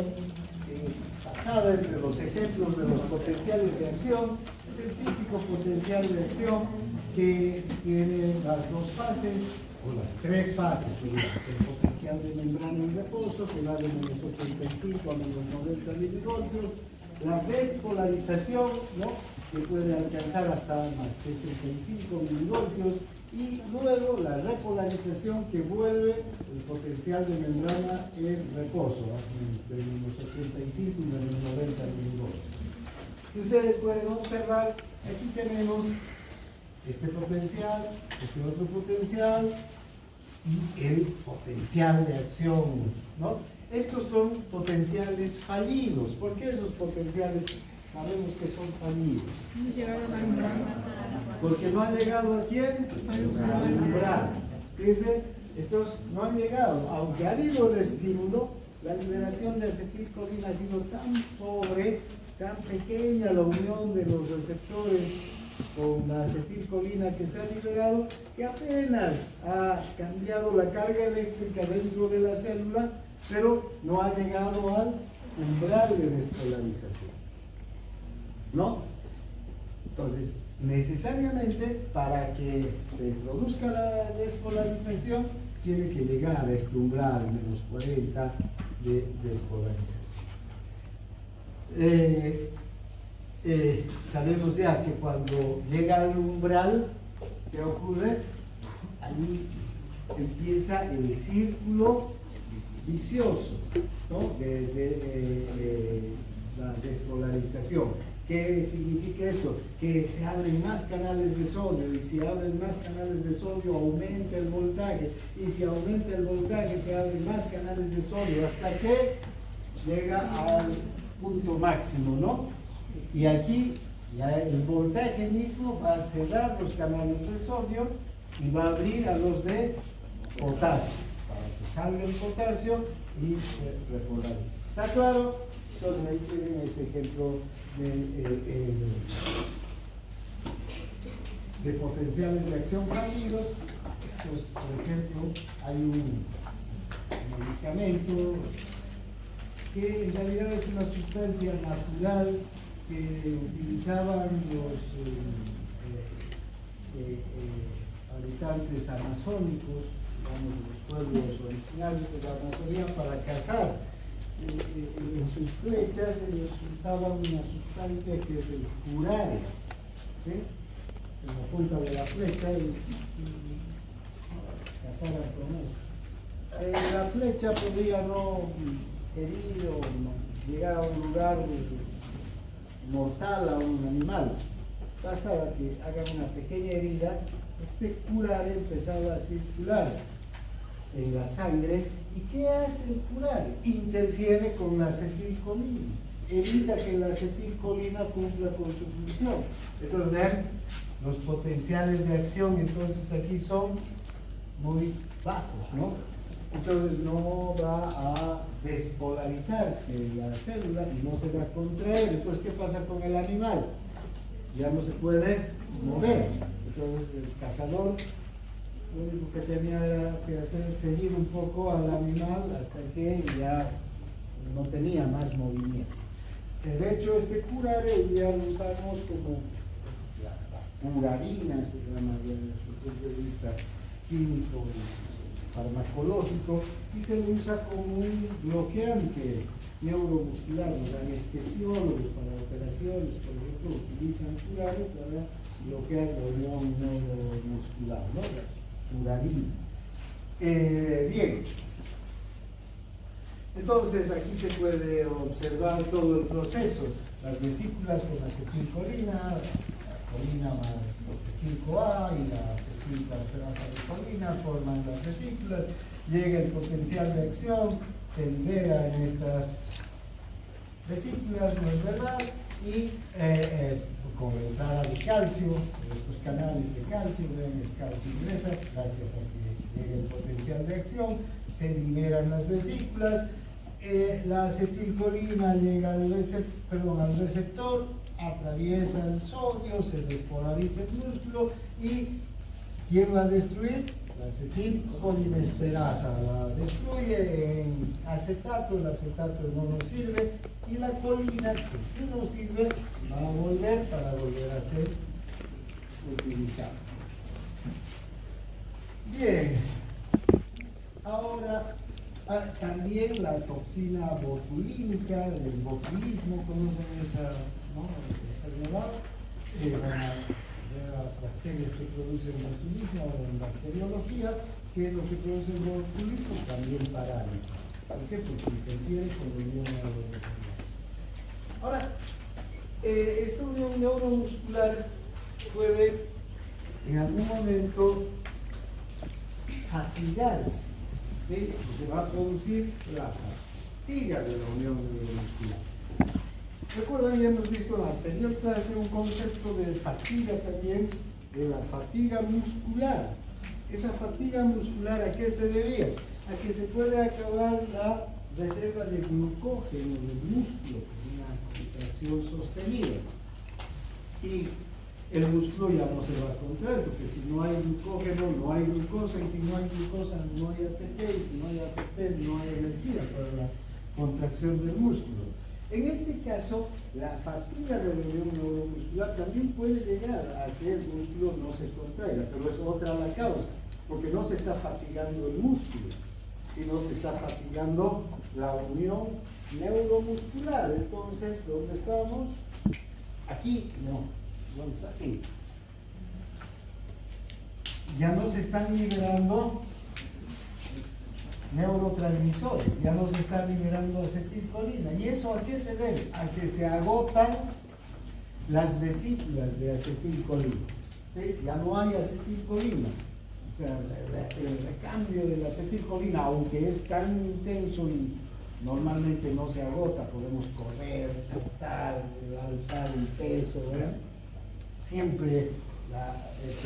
S2: pasada entre los ejemplos de los potenciales de acción. Es el típico potencial de acción que tiene las dos fases, o las tres fases, digamos, el potencial de membrana en reposo, que va de menos 85 a menos 90 milivoltios, la despolarización, ¿no?, que puede alcanzar hasta más 65 milivoltios, y luego la repolarización, que vuelve el potencial de membrana en reposo, entre menos 85 y menos 90 milivoltios. Si ustedes pueden observar, aquí tenemos este potencial, este otro potencial y el potencial de acción, ¿no? Estos son potenciales fallidos. ¿Por qué esos potenciales sabemos que son fallidos?
S4: No llegaron al umbral.
S2: Porque no han llegado ¿a quién? Al umbral. Fíjense, estos no han llegado. Aunque ha habido el estímulo, la liberación de acetilcolina ha sido tan pobre, tan pequeña la unión de los receptores con la acetilcolina que se ha liberado, que apenas ha cambiado la carga eléctrica dentro de la célula, pero no ha llegado al umbral de despolarización, ¿no? Entonces, necesariamente para que se produzca la despolarización, tiene que llegar a este umbral menos 40 de despolarización. Sabemos ya que cuando llega al umbral, ¿qué ocurre? Ahí empieza el círculo vicioso, ¿no?, de la despolarización. ¿Qué significa esto? Que se abren más canales de sodio, y si abren más canales de sodio aumenta el voltaje, y si aumenta el voltaje se abren más canales de sodio, hasta que llega al punto máximo, ¿no? Y aquí ya el voltaje mismo va a cerrar los canales de sodio y va a abrir a los de potasio, para que salga el potasio y se repolarice. ¿Está claro? Entonces ahí tienen ese ejemplo de potenciales de acción fallidos. Estos, por ejemplo, hay un medicamento que en realidad es una sustancia natural que utilizaban los habitantes amazónicos, digamos, los pueblos originarios de la Amazonía, para cazar. En sus flechas ellos usaban una sustancia que es el curare, ¿sí?, en la punta de la flecha, y cazaban con eso. La flecha podía no herir o no llegar a un lugar mortal a un animal. Bastaba que hagan una pequeña herida, este curare empezaba a circular en la sangre. ¿Y qué hace el curare? Interfiere con la acetilcolina, evita que la acetilcolina cumpla con su función. Entonces, vean, los potenciales de acción entonces aquí son muy bajos, ¿no? Entonces no va a despolarizarse la célula y no se va a contraer. Entonces, ¿qué pasa con el animal? Ya no se puede mover. Entonces el cazador lo único que tenía que hacer es seguir un poco al animal hasta que ya no tenía más movimiento. De hecho, este curare hoy día lo usamos como la curarina, se llama desde el punto de vista químico y farmacológico, y se lo usa como un bloqueante neuromuscular. Los anestesiólogos para operaciones, por ejemplo, utilizan curare para bloquear la unión neuromuscular, ¿no? La curarina. Bien. Entonces aquí se puede observar todo el proceso, las vesículas con acetilcolina, la colina más acetil-CoA y la acetilcarferasa de colina forman las vesículas, llega el potencial de acción, se libera en estas vesículas, ¿no es verdad? Y con la entrada de calcio, estos canales de calcio, ven, el calcio ingresa, gracias a que llega el potencial de acción, se liberan las vesículas. La acetilcolina llega al receptor, atraviesa el sodio, se despolariza el músculo y ¿quién va a destruir? La acetilcolinesterasa la destruye en acetato, el acetato no nos sirve y la colina, que sí nos sirve, va a volver para volver a ser utilizada. Bien, ahora también la toxina botulínica, del botulismo, conocen esa enfermedad, las bacterias que producen botulismo en bacteriología, que es lo que produce el botulismo, también parálisis. ¿Por qué? Porque interfiere con la unión neuromuscular. Ahora, esta unión neuromuscular puede en algún momento fatigarse. ¿Sí? Se va a producir la fatiga de la unión neuromuscular. Recuerdan, ya hemos visto en la anterior clase un concepto de fatiga también, de la fatiga muscular. Esa fatiga muscular, ¿a qué se debía? A que se puede acabar la reserva de glucógeno del músculo con una contracción sostenida. Y el músculo ya no se va a contraer, porque si no hay glucógeno, no hay glucosa, y si no hay glucosa, no hay ATP, y si no hay ATP, no hay energía para la contracción del músculo. En este caso, la fatiga de la unión neuromuscular también puede llegar a que el músculo no se contraiga, pero es otra la causa, porque no se está fatigando el músculo, sino se está fatigando la unión neuromuscular. Entonces, ¿dónde estamos? Aquí, no. ¿Dónde está? Sí. Ya no se están liberando neurotransmisores, ya no se está liberando acetilcolina. ¿Y eso a qué se debe? A que se agotan las vesículas de acetilcolina. ¿Sí? Ya no hay acetilcolina. O sea, el recambio de la acetilcolina, aunque es tan intenso y normalmente no se agota, podemos correr, saltar, alzar un peso, ¿verdad? Siempre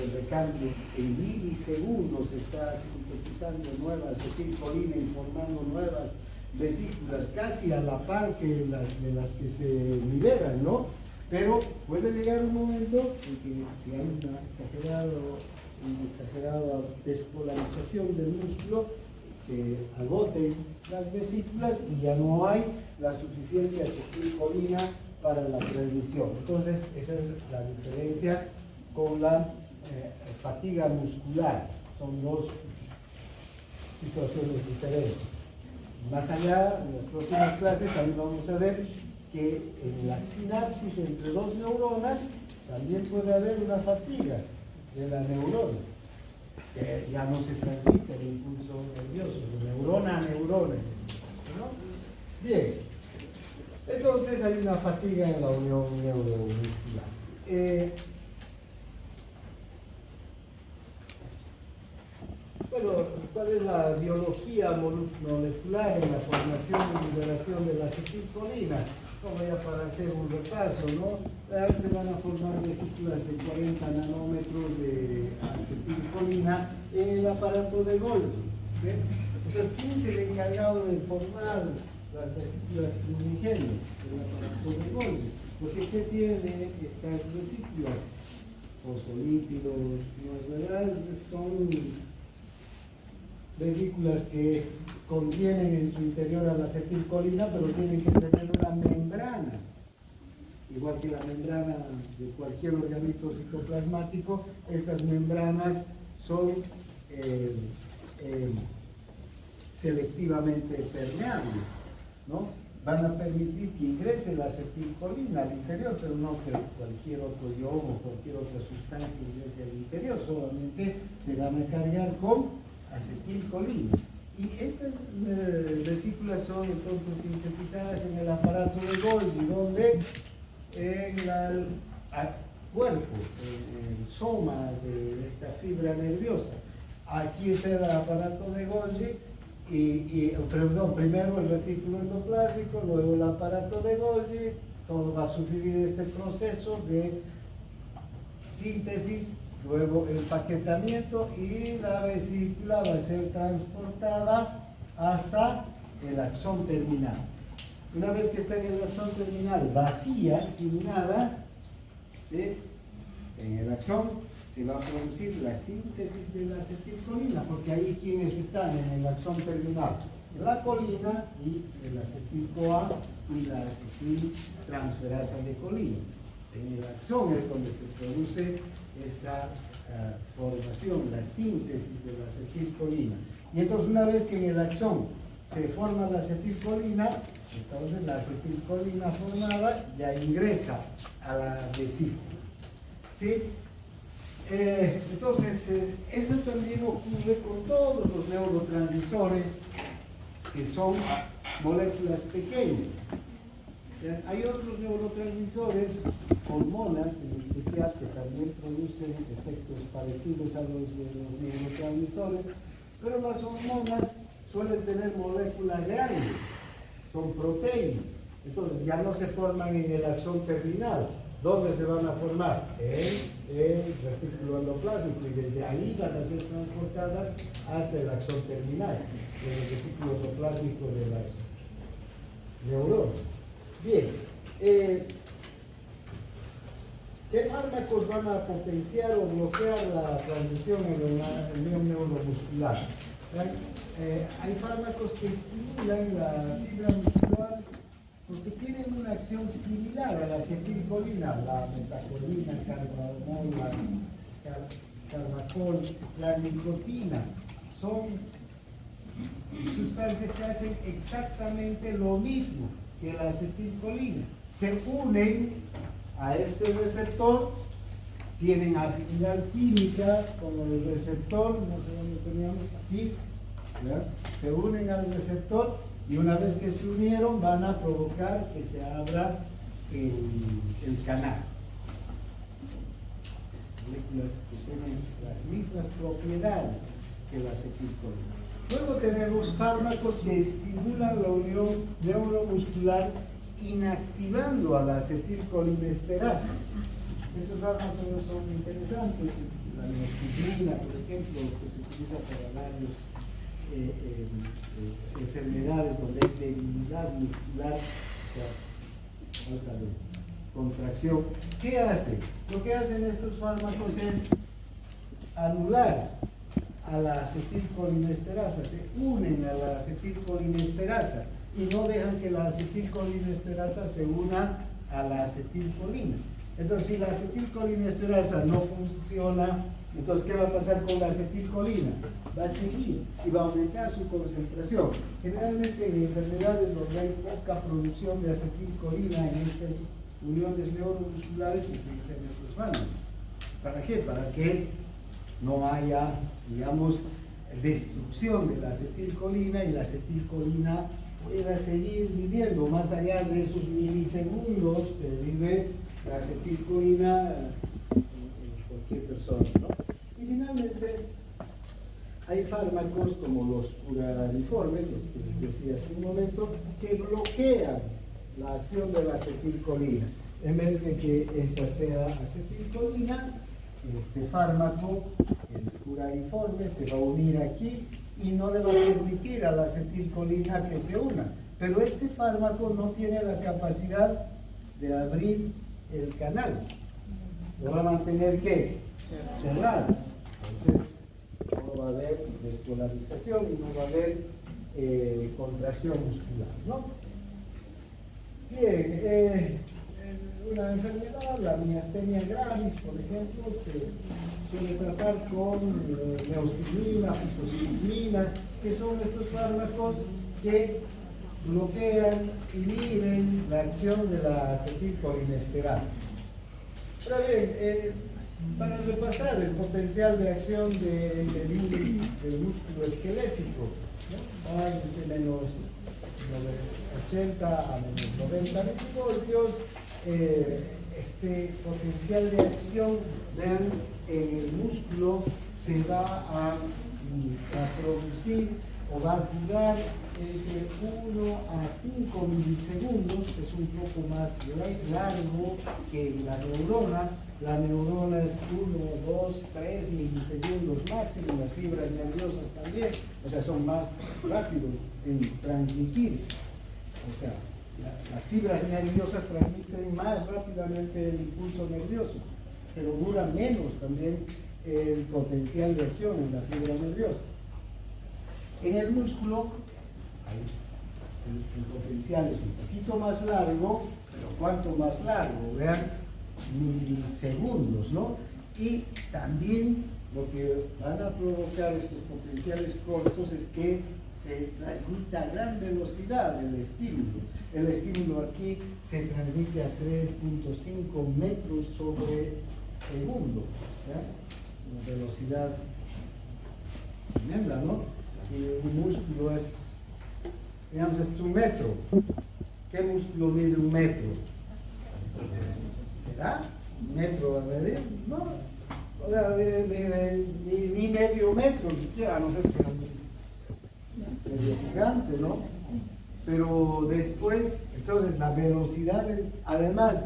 S2: el recambio en milisegundos se está sintetizando nueva acetilcolina y formando nuevas vesículas casi a la par que de las que se liberan, ¿no? Pero puede llegar un momento en que si hay una exagerada despolarización del músculo, se agoten las vesículas y ya no hay la suficiente acetilcolina para la transmisión. Entonces, esa es la diferencia con la fatiga muscular. Son dos situaciones diferentes. Más allá, en las próximas clases también vamos a ver que en la sinapsis entre dos neuronas también puede haber una fatiga de la neurona. Ya no se transmite el impulso nervioso, de neurona a neurona, ¿no? Bien, entonces hay una fatiga en la unión neuromuscular. Bueno, ¿cuál es la biología molecular en la formación y liberación de la acetilcolina? Solo ya para hacer un repaso, ¿no? Se van a formar vesículas de 40 nanómetros de acetilcolina en el aparato de Golgi. ¿Sí? Entonces, ¿quién es el encargado de formar las vesículas primigenias del aparato de Golgi? Porque ¿qué tiene estas vesículas? Fosfolípidos, ¿no es verdad? Son vesículas que contienen en su interior a la acetilcolina, pero tienen que tener una membrana
S1: igual que la membrana de cualquier organito citoplasmático, estas membranas son selectivamente permeables, ¿no? Van a permitir que ingrese la acetilcolina al interior, pero no que cualquier otro ion o cualquier otra sustancia ingrese al interior, solamente se van a cargar con acetilcolina. Y estas vesículas son entonces sintetizadas en el aparato de Golgi, donde en el cuerpo, el soma de esta fibra nerviosa, aquí está el aparato de Golgi, perdón, primero el retículo endoplásmico, luego el aparato de Golgi, todo va a sufrir este proceso de síntesis, luego el paquetamiento y la vesícula va a ser transportada hasta el axón terminal. Una vez que está en el axón terminal vacía, sin nada, ¿sí? En el axón se va a producir la síntesis de la acetilcolina, porque ahí quienes están en el axón terminal, la colina y el acetil-CoA y la acetiltransferasa de colina. En el axón es donde se produce esta formación, la síntesis de la acetilcolina. Y entonces una vez que en el axón se forma la acetilcolina, entonces la acetilcolina formada ya ingresa a la vesícula. ¿Sí? Entonces, eso también ocurre con todos los neurotransmisores que son moléculas pequeñas. Hay otros neurotransmisores, hormonas en especial, que también producen efectos parecidos a los de los neurotransmisores, pero las hormonas suelen tener moléculas de aire, son proteínas, entonces ya no se forman en el axón terminal. ¿Dónde se van a formar? En el retículo endoplásmico, y desde ahí van a ser transportadas hasta el axón terminal, el retículo endoplásmico de las neuronas. Bien, ¿qué fármacos van a potenciar o bloquear la transmisión en el unión neuromuscular? Hay fármacos que estimulan la fibra muscular porque tienen una acción similar a la acetilcolina, la metacolina, carbamol, carbacol, la nicotina. Son sustancias que hacen exactamente lo mismo que la acetilcolina. Se unen a este receptor, tienen afinidad química con el receptor, no sé dónde teníamos aquí, ¿verdad? Se unen al receptor y una vez que se unieron van a provocar que se abra el canal. Moléculas que tienen las mismas propiedades que la acetilcolina. Luego tenemos fármacos que estimulan la unión neuromuscular inactivando a la acetilcolinesterasa. Estos fármacos son interesantes, la minoxidilina, por ejemplo, que se utiliza para varias enfermedades donde hay debilidad muscular, o sea, falta de contracción. ¿Qué hace? Lo que hacen estos fármacos es anular a la acetilcolinesterasa, se unen a la acetilcolinesterasa y no dejan que la acetilcolinesterasa se una a la acetilcolina. Entonces, si la acetilcolinesterasa no funciona, entonces, ¿qué va a pasar con la acetilcolina? Va a seguir y va a aumentar su concentración. Generalmente en enfermedades donde hay poca producción de acetilcolina en estas uniones neuromusculares se utilizan estos fármacos. ¿Para qué? Para que no haya, digamos, destrucción de la acetilcolina y la acetilcolina pueda seguir viviendo más allá de esos milisegundos que vive la acetilcolina en cualquier persona, ¿no? Y finalmente hay fármacos como los urariformes, los que les decía hace un momento, que bloquean la acción de la acetilcolina. En vez de que esta sea acetilcolina, este fármaco, el urariforme, se va a unir aquí y no le va a permitir a la acetilcolina que se una. Pero este fármaco no tiene la capacidad de abrir el canal. Lo va a mantener, ¿qué? Cerrado. Entonces, no va a haber despolarización y no va a haber contracción muscular, ¿no? Bien, una enfermedad, la miastenia gravis, por ejemplo, se suele tratar con neostigmina, pisocitinina, que son estos fármacos que bloquean, inhiben la acción de la acetilcolinesterasa. Ahora bien, para repasar el potencial de acción del músculo esquelético, ¿no? Hay desde menos 80 a menos 90 milivoltios. Este potencial de acción, vean, en el músculo se va a producir o va a durar entre 1 a 5 milisegundos, que es un poco más largo que la neurona. La neurona es 1, 2, 3 milisegundos máximo, las fibras nerviosas también, o sea, son más rápidos en transmitir. O sea, las fibras nerviosas transmiten más rápidamente el impulso nervioso, pero dura menos también el potencial de acción en la fibra nerviosa. En el músculo, el potencial es un poquito más largo, pero ¿cuánto más largo? Vean, milisegundos, ¿no? Y también lo que van a provocar estos potenciales cortos es que se transmite a gran velocidad el estímulo. El estímulo aquí se transmite a 3.5 metros sobre segundo, ¿ya? Una velocidad tremenda, ¿no? Si un músculo es, digamos, es 1 metro, ¿qué músculo mide 1 metro? ¿Será? ¿1 metro a medir? No, o sea, ni medio metro siquiera, a no ser que sea medio gigante, ¿no? Pero después, entonces la velocidad, además,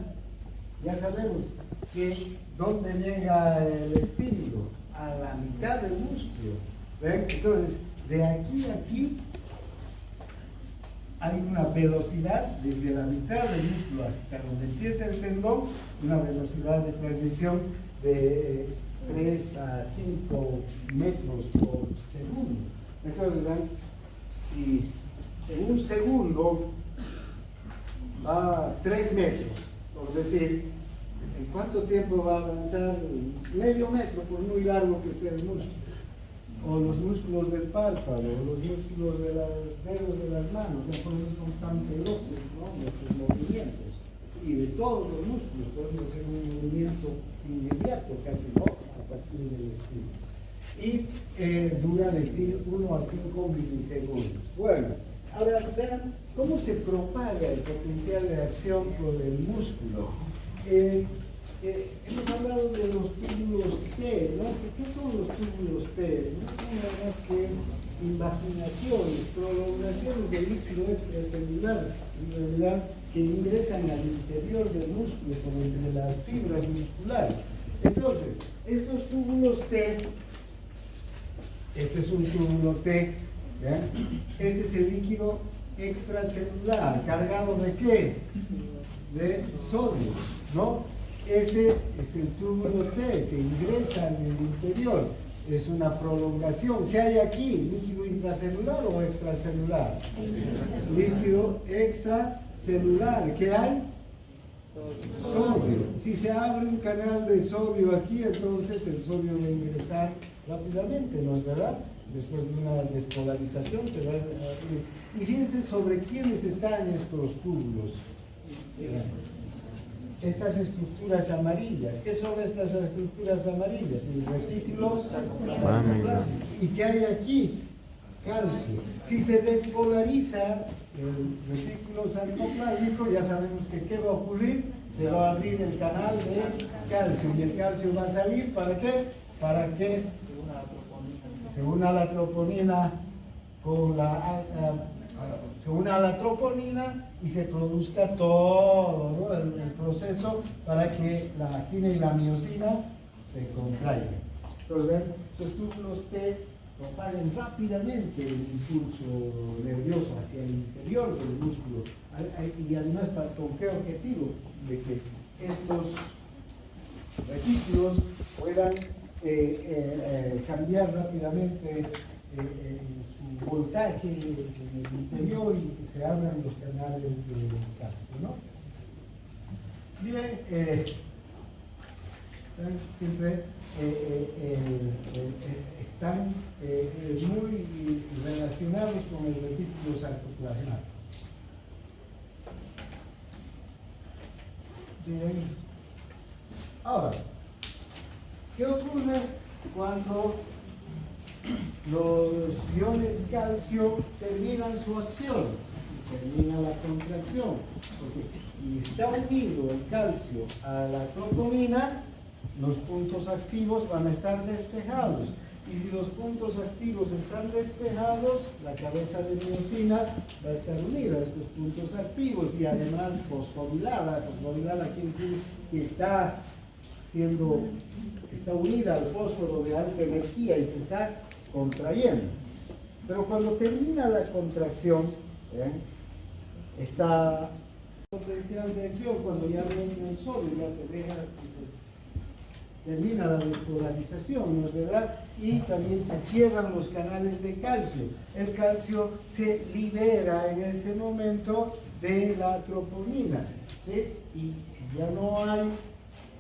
S1: ya sabemos que ¿dónde llega el estímulo? A la mitad del músculo. ¿Ven? Entonces, de aquí a aquí hay una velocidad desde la mitad del músculo hasta donde empieza el tendón, una velocidad de transmisión de 3 a 5 metros por segundo. Entonces, ¿ven? Si en un segundo va 3 metros, por decir, ¿en cuánto tiempo va a avanzar? Medio metro, por muy largo que sea el músculo. O los músculos del párpado, o los músculos de los dedos de las manos, ya por eso son tan veloces, ¿no? Nuestros movimientos. Y de todos los músculos podemos hacer un movimiento inmediato, casi, ¿no? A partir del estímulo. Y dura decir 1 a 5 milisegundos. Bueno, ahora vean cómo se propaga el potencial de acción por el músculo. Hemos hablado de los túbulos T, ¿no? ¿Qué son los túbulos T? No son nada más que invaginaciones, prolongaciones del líquido extracelular, en realidad, que ingresan al interior del músculo, por entre las fibras musculares. Entonces, estos túbulos T, este es un túbulo T, ¿ya? Este es el líquido extracelular, ¿cargado de qué? De sodio, ¿no? Este es el túbulo T que ingresa en el interior, es una prolongación. ¿Qué hay aquí? ¿Líquido intracelular o extracelular? Líquido extracelular. ¿Qué hay? Sodio. Si se abre un canal de sodio aquí, entonces el sodio va a ingresar rápidamente, ¿no es verdad? Después de una despolarización se va a abrir. Y fíjense sobre quiénes están estos túbulos. Estas estructuras amarillas. ¿Qué son estas estructuras amarillas? El retículo sarcoplásico. ¿Y qué hay aquí? Calcio. Si se despolariza el retículo sarcoplásico, ya sabemos que ¿qué va a ocurrir? Se va a abrir el canal de calcio y el calcio va a salir, ¿para qué? Para que se una la troponina con se una a la troponina y se produzca todo, ¿no? el proceso para que la actina y la miosina se contraigan. Entonces, ven, estos túbulos T propagan rápidamente el impulso nervioso hacia el interior del músculo y además ¿con qué objetivo? De que estos retículos puedan cambiar rápidamente su voltaje en el interior y que se abran los canales de calcio, ¿no?
S2: Bien, siempre están muy relacionados con el retículo sarcoplasmático. Bien. Ahora, ¿qué ocurre cuando los iones calcio terminan su acción? Termina la contracción. Porque si está unido el calcio a la troponina, los puntos activos van a estar despejados. Y si los puntos activos están despejados, la cabeza de miosina va a estar unida a estos puntos activos y además fosforilada. Fosforilada quiere decir que está unida al fósforo de alta energía y se está contrayendo. Pero cuando termina la contracción, está potencial de acción, cuando ya viene el sol y ya termina la despolarización, ¿no es verdad? Y también se cierran los canales de calcio. El calcio se libera en ese momento de la troponina, ¿sí? Y si ya no hay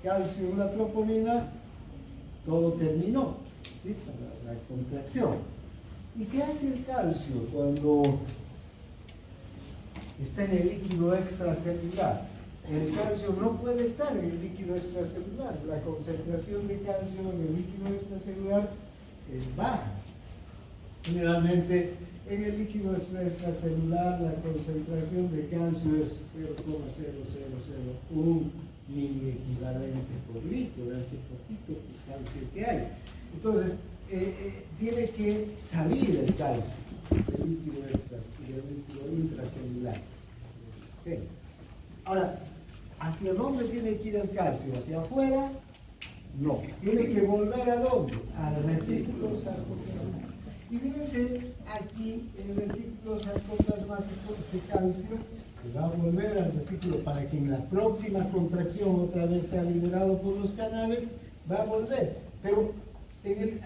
S2: calcio en la troponina, todo terminó, ¿sí? La contracción. ¿Y qué hace el calcio cuando está en el líquido extracelular? El calcio no puede estar en el líquido extracelular. La concentración de calcio en el líquido extracelular es baja. Generalmente en el líquido extracelular la concentración de calcio es 0,0001 miliequivalente por litro, este poquito de calcio que hay. Entonces, tiene que salir el calcio del líquido intracelular. Sí. Ahora, ¿hacia dónde tiene que ir el calcio? ¿Hacia afuera? No. Tiene que volver ¿a dónde? Al retículo sarcoplasmático. Y fíjense, aquí en el retículo sarcoplasmático, este calcio que va a volver al retículo para que en la próxima contracción otra vez sea liberado por los canales, va a volver. Pero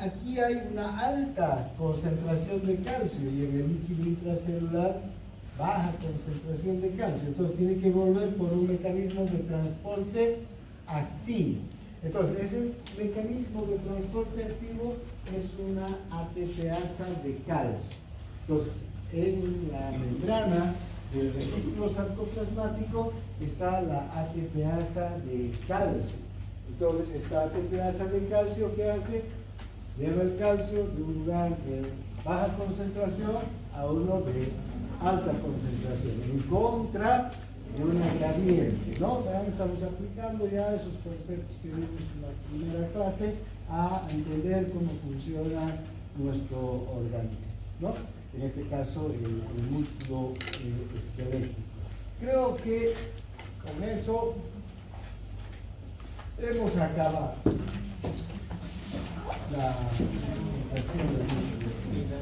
S2: aquí hay una alta concentración de calcio y en el líquido intracelular baja concentración de calcio. Entonces tiene que volver por un mecanismo de transporte activo. Entonces ese mecanismo de transporte activo es una ATPasa de calcio. Entonces en la membrana del retículo sarcoplasmático está la ATPasa de calcio. Entonces esta ATPasa de calcio, ¿qué hace? Lleva el calcio de un lugar de baja concentración a uno de alta concentración, en contra de una gradiente, ¿no? Estamos aplicando ya esos conceptos que vimos en la primera clase a entender cómo funciona nuestro organismo, ¿no? En este caso, el músculo esquelético. Creo que con eso hemos acabado la presentación del músculo esquelético.